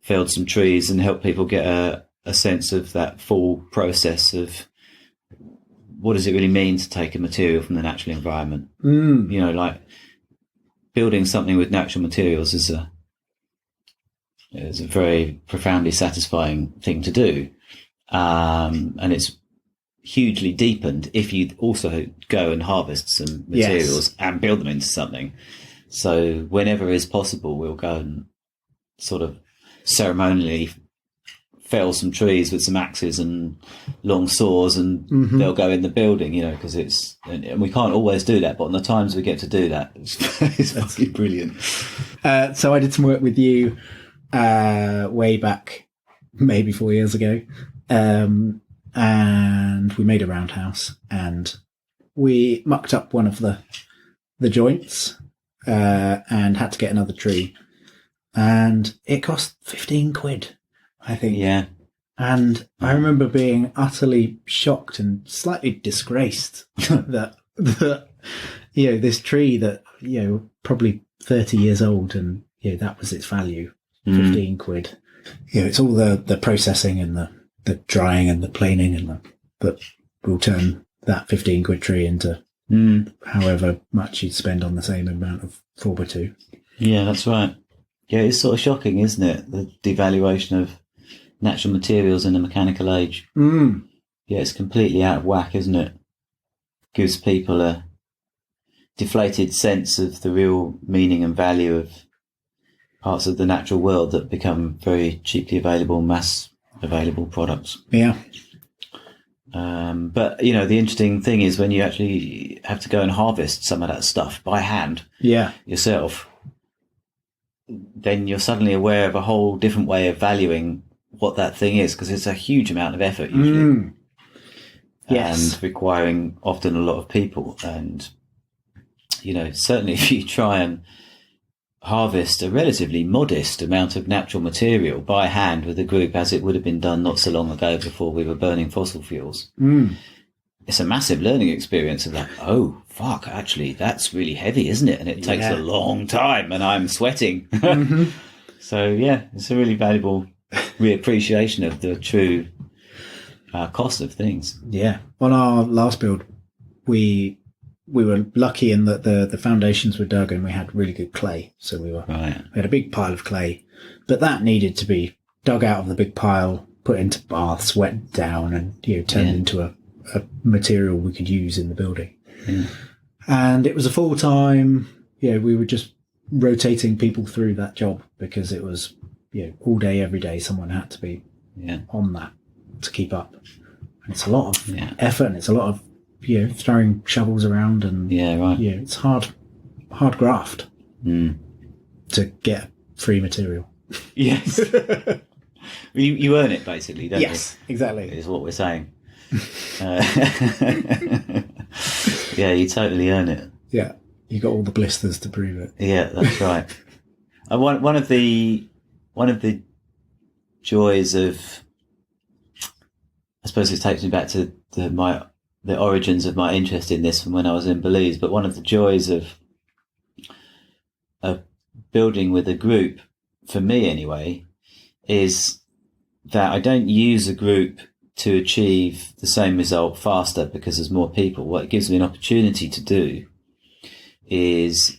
Speaker 1: felled some trees and helped people get a sense of that full process of what does it really mean to take a material from the natural environment. Like building something with natural materials is a very profoundly satisfying thing to do, and it's hugely deepened if you also go and harvest some materials and build them into something. So whenever is possible, we'll go and sort of ceremonially fell some trees with some axes and long saws, and they'll go in the building, you know, because and we can't always do that, but on the times we get to do that, it's fucking brilliant.
Speaker 2: So I did some work with you way back, maybe 4 years ago, and we made a roundhouse, and we mucked up one of the joints and had to get another tree, and it cost 15 quid, I think.
Speaker 1: Yeah. And
Speaker 2: I remember being utterly shocked and slightly disgraced that you know, this tree that, you know, probably 30 years old, and you know, that was its value, 15 quid. You know, it's all the processing and the drying and the planing and that will turn that 15 quid tree into however much you'd spend on the same amount of 4x2.
Speaker 1: Yeah, that's right. Yeah, it's sort of shocking, isn't it? The devaluation of natural materials in the mechanical age. Yeah, it's completely out of whack, isn't it? Gives people a deflated sense of the real meaning and value of parts of the natural world that become very cheaply available, mass available products.
Speaker 2: Yeah.
Speaker 1: But, you know, the interesting thing is when you actually have to go and harvest some of that stuff by hand yourself, then you're suddenly aware of a whole different way of valuing what that thing is, because it's a huge amount of effort usually.
Speaker 2: Yes.
Speaker 1: And requiring often a lot of people. And, you know, certainly if you try and harvest a relatively modest amount of natural material by hand with a group, as it would have been done not so long ago before we were burning fossil fuels, it's a massive learning experience of like, oh, fuck, actually, that's really heavy, isn't it? And it takes a long time, and I'm sweating. So, yeah, it's a really valuable reappreciation of the true cost of things.
Speaker 2: Yeah. On our last build, we were lucky in that the foundations were dug and we had really good clay. So we had a big pile of clay, but that needed to be dug out of the big pile, put into baths, wet down, and, you know, turned into a material we could use in the building. And it was a full time, you know, we were just rotating people through that job because it was, you know, all day, every day, someone had to be on that to keep up. And it's a lot of effort, and it's a lot of, you know, throwing shovels around, and it's hard graft to get free material.
Speaker 1: Yes. you earn it basically, don't you?
Speaker 2: Yes, exactly.
Speaker 1: Is what we're saying. Yeah, you totally earn it.
Speaker 2: Yeah, you got all the blisters to prove it.
Speaker 1: Yeah, that's right. One of the joys of, I suppose it takes me back to the origins of my interest in this from when I was in Belize, but one of the joys of building with a group, for me anyway, is that I don't use a group to achieve the same result faster because there's more people. What it gives me an opportunity to do is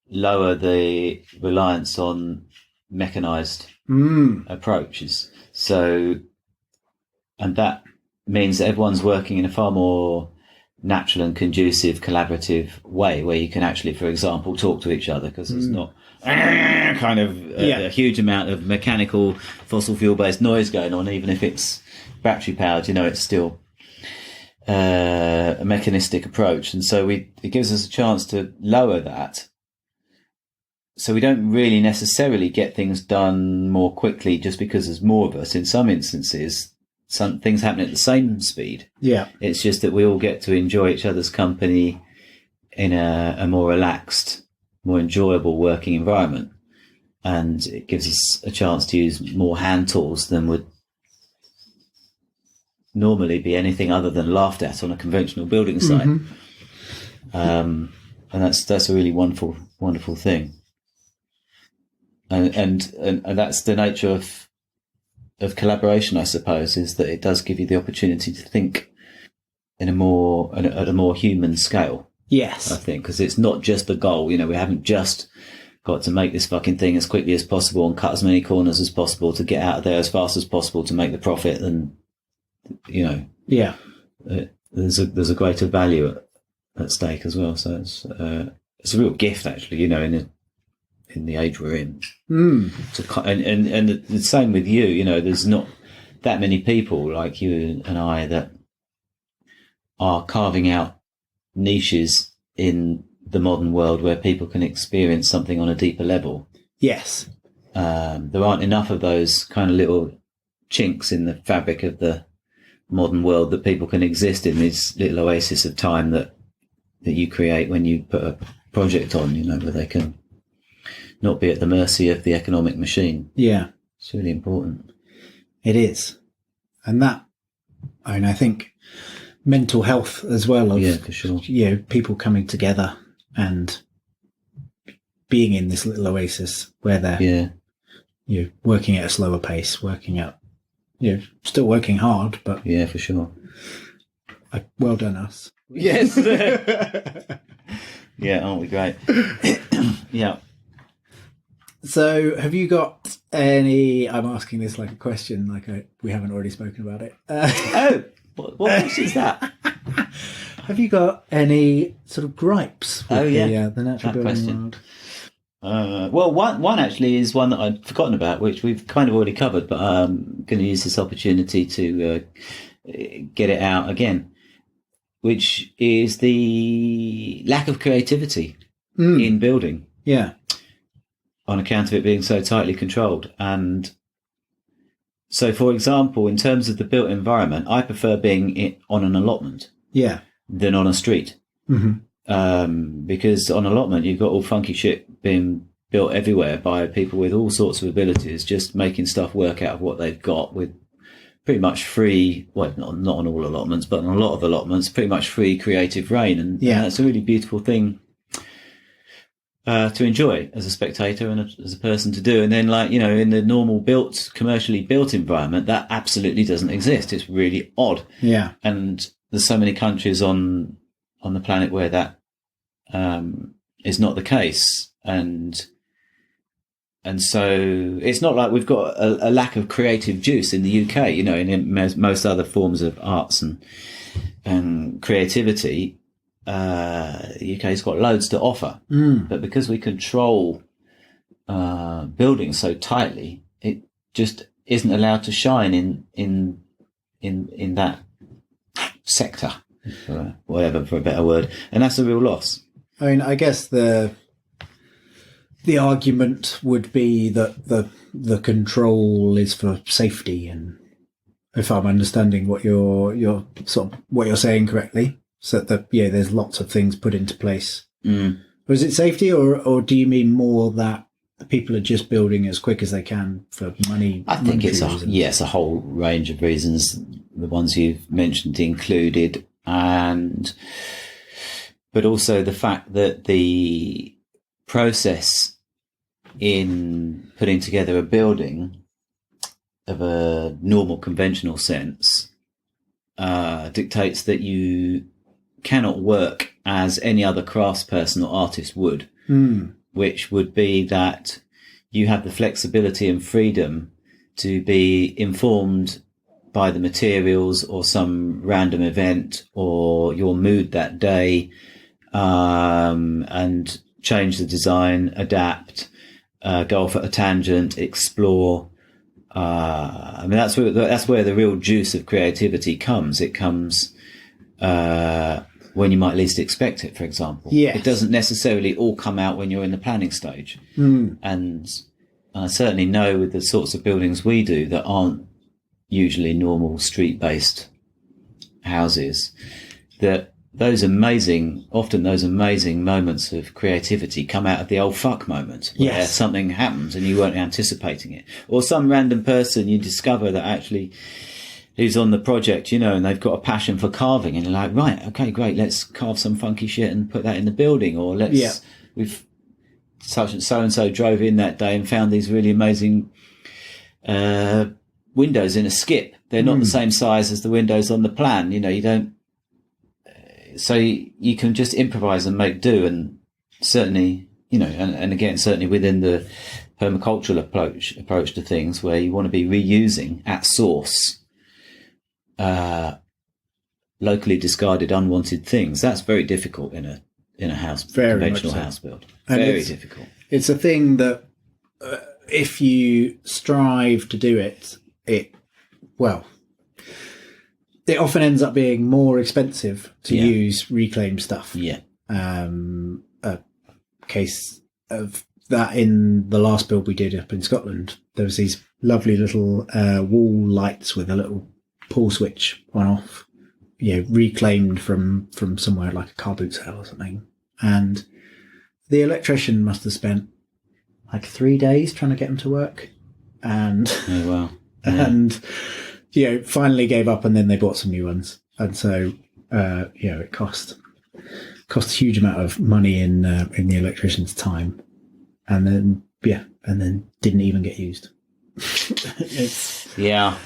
Speaker 1: lower the reliance on mechanized approaches. So, and that means that everyone's working in a far more natural and conducive collaborative way, where you can actually, for example, talk to each other, because there's not kind of a huge amount of mechanical fossil fuel based noise going on. Even if it's battery powered, you know, it's still a mechanistic approach. And so it gives us a chance to lower that. So we don't really necessarily get things done more quickly just because there's more of us. In some instances, some things happen at the same speed. Yeah. It's just that we all get to enjoy each other's company in a more relaxed, more enjoyable working environment. And it gives us a chance to use more hand tools than would normally be anything other than laughed at on a conventional building site. And that's a really wonderful thing. And that's the nature of collaboration, I suppose, is that it does give you the opportunity to think at a more human scale. Yes, I think, because it's not just the goal. You know, we haven't just got to make this fucking thing as quickly as possible and cut as many corners as possible to get out of there as fast as possible to make the profit. And, you know, there's a greater value at stake as well. So it's a real gift, actually. You know, in the age we're in. And the same with you. You know, there's not that many people like you and I that are carving out niches in the modern world where people can experience something on a deeper level.
Speaker 2: Yes.
Speaker 1: There aren't enough of those kind of little chinks in the fabric of the modern world that people can exist in this little oasis of time that you create when you put a project on, where they can not be at the mercy of the economic machine.
Speaker 2: Yeah.
Speaker 1: It's really important.
Speaker 2: It is. And I think mental health as well of,
Speaker 1: for sure.
Speaker 2: People coming together and being in this little oasis where they're working at a slower pace, working at still working hard, but
Speaker 1: for sure.
Speaker 2: Well done us.
Speaker 1: Yes. Yeah, aren't we great? Yeah.
Speaker 2: So have you got any, I'm asking this like a question, like we haven't already spoken about it.
Speaker 1: What question is that?
Speaker 2: Have you got any sort of gripes with the natural building
Speaker 1: question.
Speaker 2: world?
Speaker 1: Well, one actually is one that I'd forgotten about, which we've kind of already covered, but I'm going to use this opportunity to get it out again, which is the lack of creativity in building.
Speaker 2: Yeah.
Speaker 1: On account of it being so tightly controlled. And so, for example, in terms of the built environment, I prefer being on an allotment than on a street. Mm-hmm. Because on allotment, you've got all funky shit being built everywhere by people with all sorts of abilities, just making stuff work out of what they've got with pretty much free, well, not on all allotments, but on a lot of allotments, pretty much free creative reign. And that's a really beautiful thing to enjoy as a spectator and as a person to do. And then, in the normal commercially built environment, that absolutely doesn't exist. It's really odd. Yeah. And there's so many countries on the planet where that is not the case. And so it's not like we've got a lack of creative juice in the UK, in most other forms of arts and creativity. The UK's got loads to offer, but because we control buildings so tightly, it just isn't allowed to shine in that sector, for a better word, and that's a real loss.
Speaker 2: I mean, I guess the argument would be that the control is for safety, and if I'm understanding what you're saying correctly. So that there's lots of things put into place. Was it safety, or do you mean more that people are just building as quick as they can for money?
Speaker 1: I think it's a whole range of reasons. The ones you've mentioned included, but also the fact that the process in putting together a building of a normal conventional sense dictates that you cannot work as any other craftsperson or artist would, which would be that you have the flexibility and freedom to be informed by the materials or some random event or your mood that day, and change the design, adapt, go off at a tangent, explore. That's where the real juice of creativity comes. It comes when you might least expect it, for example. Yes. It doesn't necessarily all come out when you're in the planning stage. And I certainly know with the sorts of buildings we do that aren't usually normal street-based houses, that those amazing moments of creativity come out of the old fuck moment, where something happens and you weren't anticipating it. Or some random person you discover that actually who's on the project, and they've got a passion for carving, and you're like, right, okay, great, let's carve some funky shit and put that in the building. Or we've so-and-so drove in that day and found these really amazing windows in a skip. They're not the same size as the windows on the plan. You don't, so you can just improvise and make do. And certainly, and again, certainly within the permacultural approach to things, where you want to be reusing at source locally discarded unwanted things. That's very difficult in a house, conventional house build. Very difficult.
Speaker 2: It's a thing that if you strive to do it, it well, it often ends up being more expensive to use reclaimed stuff.
Speaker 1: Yeah.
Speaker 2: A case of that in the last build we did up in Scotland. There was these lovely little wall lights with a little pull switch on off, reclaimed from somewhere like a car boot sale or something. And the electrician must have spent like 3 days trying to get them to work. And
Speaker 1: oh, wow.
Speaker 2: And finally gave up, and then they bought some new ones. And so it cost a huge amount of money in the electrician's time, and then didn't even get used. It's
Speaker 1: yes,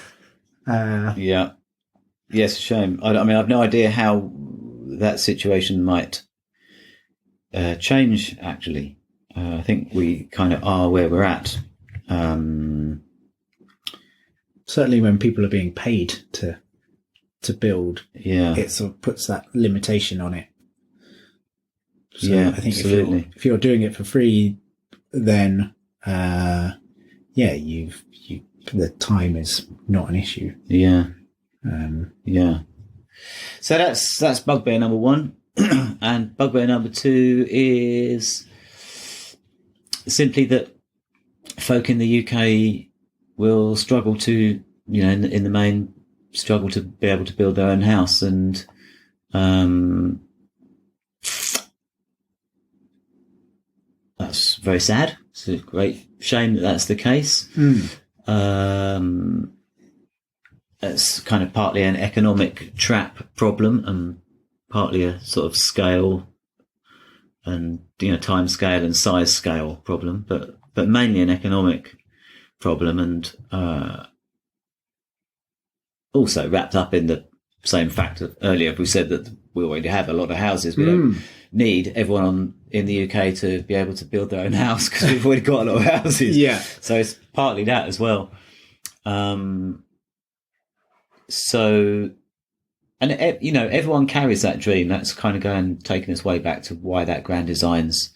Speaker 1: a shame. I mean, I've no idea how that situation might change. Actually, I think we kind of are where we're at.
Speaker 2: Certainly, when people are being paid to build, it sort of puts that limitation on it. So I think
Speaker 1: absolutely.
Speaker 2: if you're doing it for free, then the time is not an issue.
Speaker 1: So that's bugbear number 1, and bugbear number 2 is simply that folk in the UK will struggle to, in the main, struggle to be able to build their own house, and that's very sad. It's a great shame that that's the case. It's kind of partly an economic trap problem, and partly a sort of scale and time scale and size scale problem, but mainly an economic problem, and also wrapped up in the same fact that earlier we said that we already have a lot of houses. We don't need everyone in the UK to be able to build their own house, because we've already got a lot of houses. So it's partly that as well. And everyone carries that dream. That's kind of taking us way back to why that Grand Designs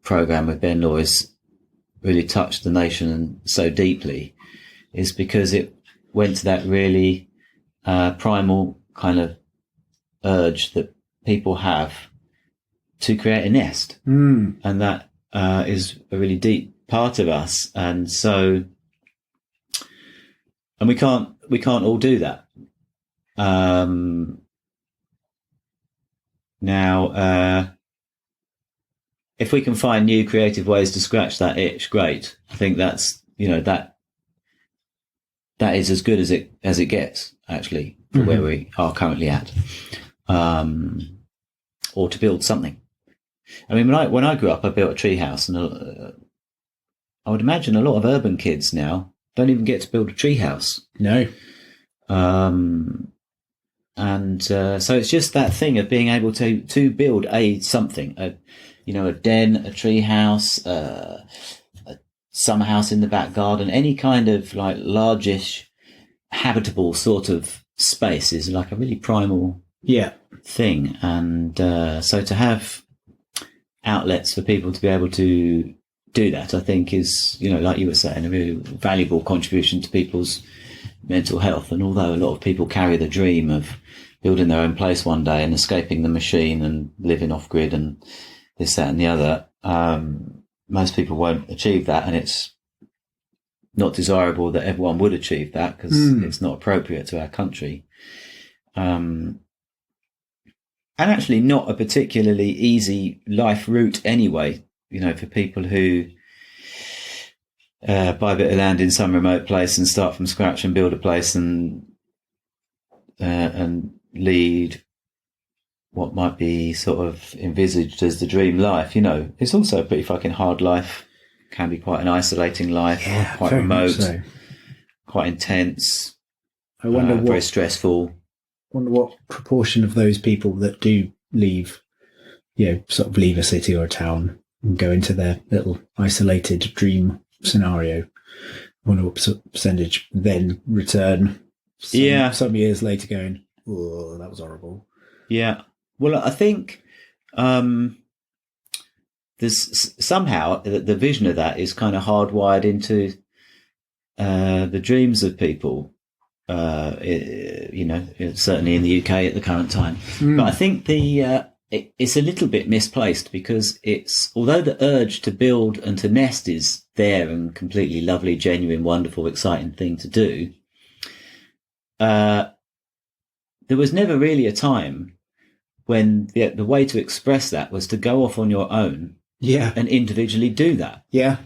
Speaker 1: program with Ben Lawes really touched the nation so deeply, is because it went to that really primal kind of urge that people have to create a nest, and that is a really deep part of us, and we can't all do that. Now, if we can find new creative ways to scratch that itch, great. I think that's that is as good as it gets, actually, for where we are currently at, or to build something. I mean, when I grew up, I built a tree house, and I would imagine a lot of urban kids now don't even get to build a tree house.
Speaker 2: No.
Speaker 1: So it's just that thing of being able to build something, a den, a tree house, a summer house in the back garden, any kind of like largish, habitable sort of space is like a really primal thing. And so to have outlets for people to be able to do that, I think is, like you were saying, a really valuable contribution to people's mental health. And although a lot of people carry the dream of building their own place one day and escaping the machine and living off grid and this, that and the other, most people won't achieve that, and it's not desirable that everyone would achieve that, because it's not appropriate to our country, and actually not a particularly easy life route anyway, for people who buy a bit of land in some remote place and start from scratch and build a place and lead what might be sort of envisaged as the dream life. It's also a pretty fucking hard life. Can be quite an isolating life, quite remote, quite intense.
Speaker 2: I wonder
Speaker 1: very stressful.
Speaker 2: Wonder what proportion of those people that do leave, sort of leave a city or a town and go into their little isolated dream scenario. I wonder what percentage then return some years later going, oh, that was horrible. Yeah.
Speaker 1: Well, I think there's somehow the vision of that is kind of hardwired into the dreams of people. certainly in the UK at the current time. But I think it's a little bit misplaced, because although the urge to build and to nest is there and completely lovely, genuine, wonderful, exciting thing to do, there was never really a time when the way to express that was to go off on your own and individually do that.
Speaker 2: Yeah.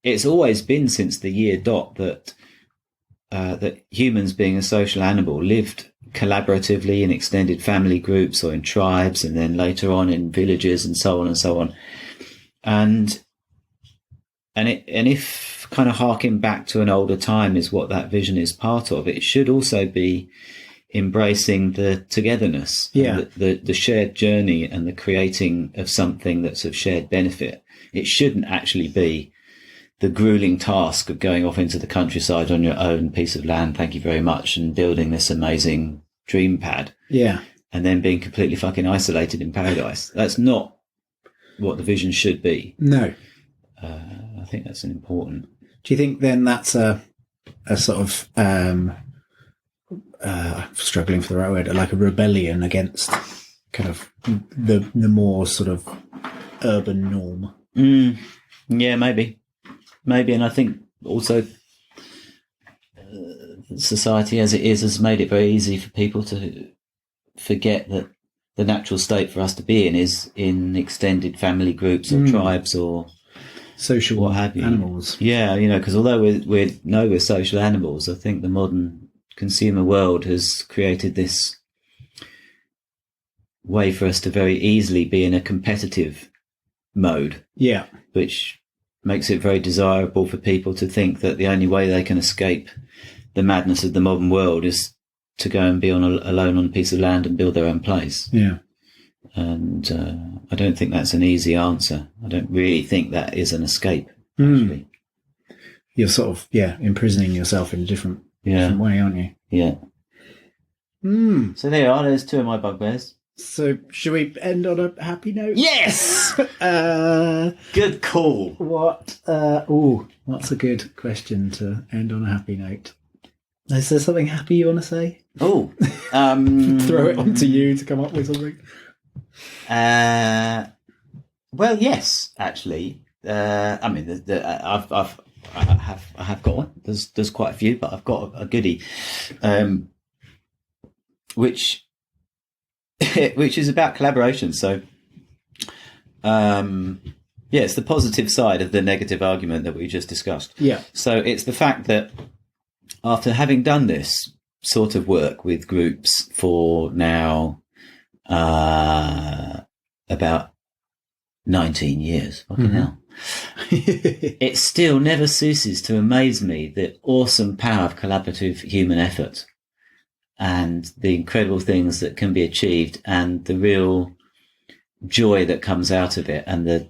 Speaker 1: It's always been since the year dot that humans, being a social animal, lived collaboratively in extended family groups or in tribes, and then later on in villages, and so on and so on. And if kind of harking back to an older time is what that vision is part of, it should also be embracing the togetherness, the shared journey, and the creating of something that's of shared benefit. It shouldn't actually be the grueling task of going off into the countryside on your own piece of land, thank you very much, and building this amazing dream pad.
Speaker 2: Yeah.
Speaker 1: And then being completely fucking isolated in paradise. That's not what the vision should be.
Speaker 2: No.
Speaker 1: I think that's an important.
Speaker 2: Do you think then that's a sort of, struggling for the right word, like a rebellion against kind of the more sort of urban norm?
Speaker 1: Yeah, maybe. And I think also society as it is has made it very easy for people to forget that the natural state for us to be in is in extended family groups or tribes or
Speaker 2: social
Speaker 1: what have you.
Speaker 2: Animals.
Speaker 1: Yeah, because although we're social animals, I think the modern consumer world has created this way for us to very easily be in a competitive mode.
Speaker 2: Yeah.
Speaker 1: Which makes it very desirable for people to think that the only way they can escape the madness of the modern world is to go and be alone on a piece of land and build their own place.
Speaker 2: Yeah.
Speaker 1: And I don't think that's an easy answer. I don't really think that is an escape, actually.
Speaker 2: You're sort of, imprisoning yourself in a different way, aren't you?
Speaker 1: Yeah. So there you are. There's two of my bugbears.
Speaker 2: So should we end on a happy note?
Speaker 1: Yes! Good call.
Speaker 2: What's a good question to end on a happy note? Is there something happy you want to say?
Speaker 1: Oh.
Speaker 2: Throw it on to you to come up with something.
Speaker 1: Well, yes, actually. I mean, I have got one. There's quite a few, but I've got a goodie, which is about collaboration. So, it's the positive side of the negative argument that we just discussed.
Speaker 2: Yeah.
Speaker 1: So it's the fact that after having done this sort of work with groups for now about 19 years, fucking hell, it still never ceases to amaze me the awesome power of collaborative human effort and the incredible things that can be achieved and the real joy that comes out of it and the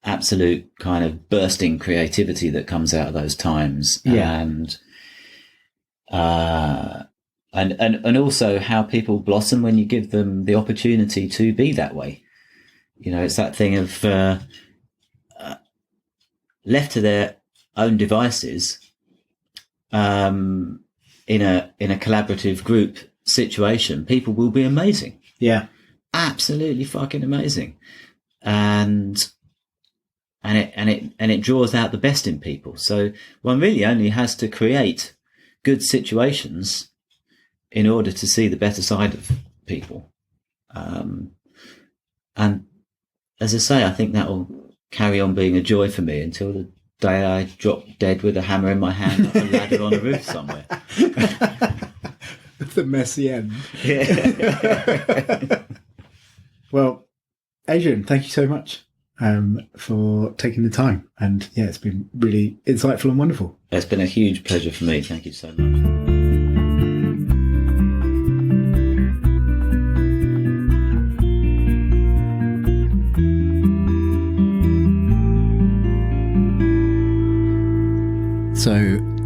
Speaker 1: absolute kind of bursting creativity that comes out of those times. And also how people blossom when you give them the opportunity to be that way. It's that thing of left to their own devices, in a collaborative group situation, people will be amazing.
Speaker 2: Yeah,
Speaker 1: absolutely fucking amazing, and it draws out the best in people. So one really only has to create good situations in order to see the better side of people. And as I say, I think that will carry on being a joy for me until the day I drop dead with a hammer in my hand up a ladder on a roof somewhere.
Speaker 2: The messy end.
Speaker 1: Yeah.
Speaker 2: Well, Adrian, thank you so much for taking the time. And it's been really insightful and wonderful.
Speaker 1: It's been a huge pleasure for me. Thank you so much.
Speaker 2: So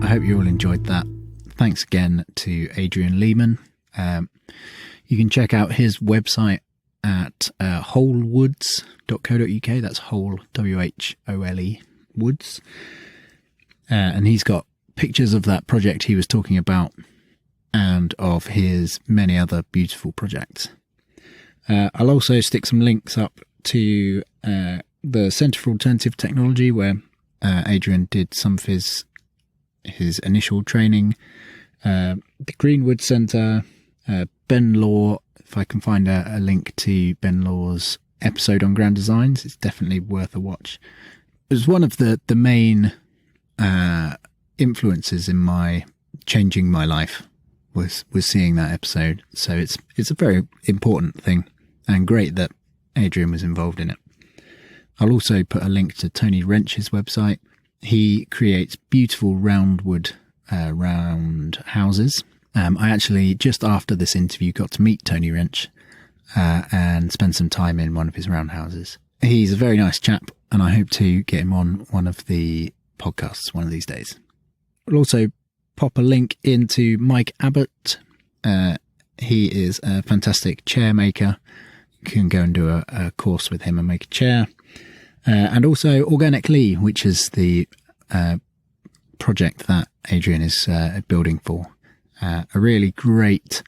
Speaker 2: I hope you all enjoyed that. Thanks again to Adrian Leaman. You can check out his website at wholewoods.co.uk. That's whole, WHOLE, woods. And he's got pictures of that project he was talking about and of his many other beautiful projects. I'll also stick some links up to the Centre for Alternative Technology, where Adrian did some of his initial training, the Greenwood Centre, Ben Law. If I can find a link to Ben Law's episode on grand designs, it's definitely worth a watch. It was one of the main influences in my changing my life was seeing that episode. So it's a very important thing, and great that Adrian was involved in it. I'll also put a link to Tony Wrench's website. He creates beautiful roundwood round houses. I actually, just after this interview, got to meet Tony Wrench and spend some time in one of his round houses. He's a very nice chap, and I hope to get him on one of the podcasts one of these days. I'll also pop a link into Mike Abbott. He is a fantastic chair maker. You can go and do a course with him and make a chair. And also Organic Lee, which is the project that Adrian is building for. A really great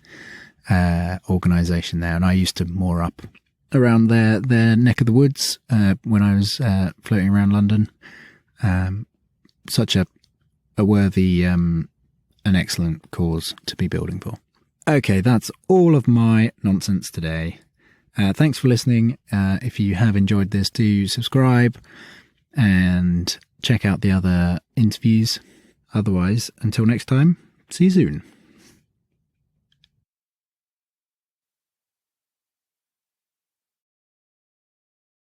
Speaker 2: organisation there. And I used to moor up around their neck of the woods when I was floating around London. Such a worthy an excellent cause to be building for. Okay, that's all of my nonsense today. Thanks for listening. If you have enjoyed this, do subscribe and check out the other interviews. Otherwise, until next time, see you soon.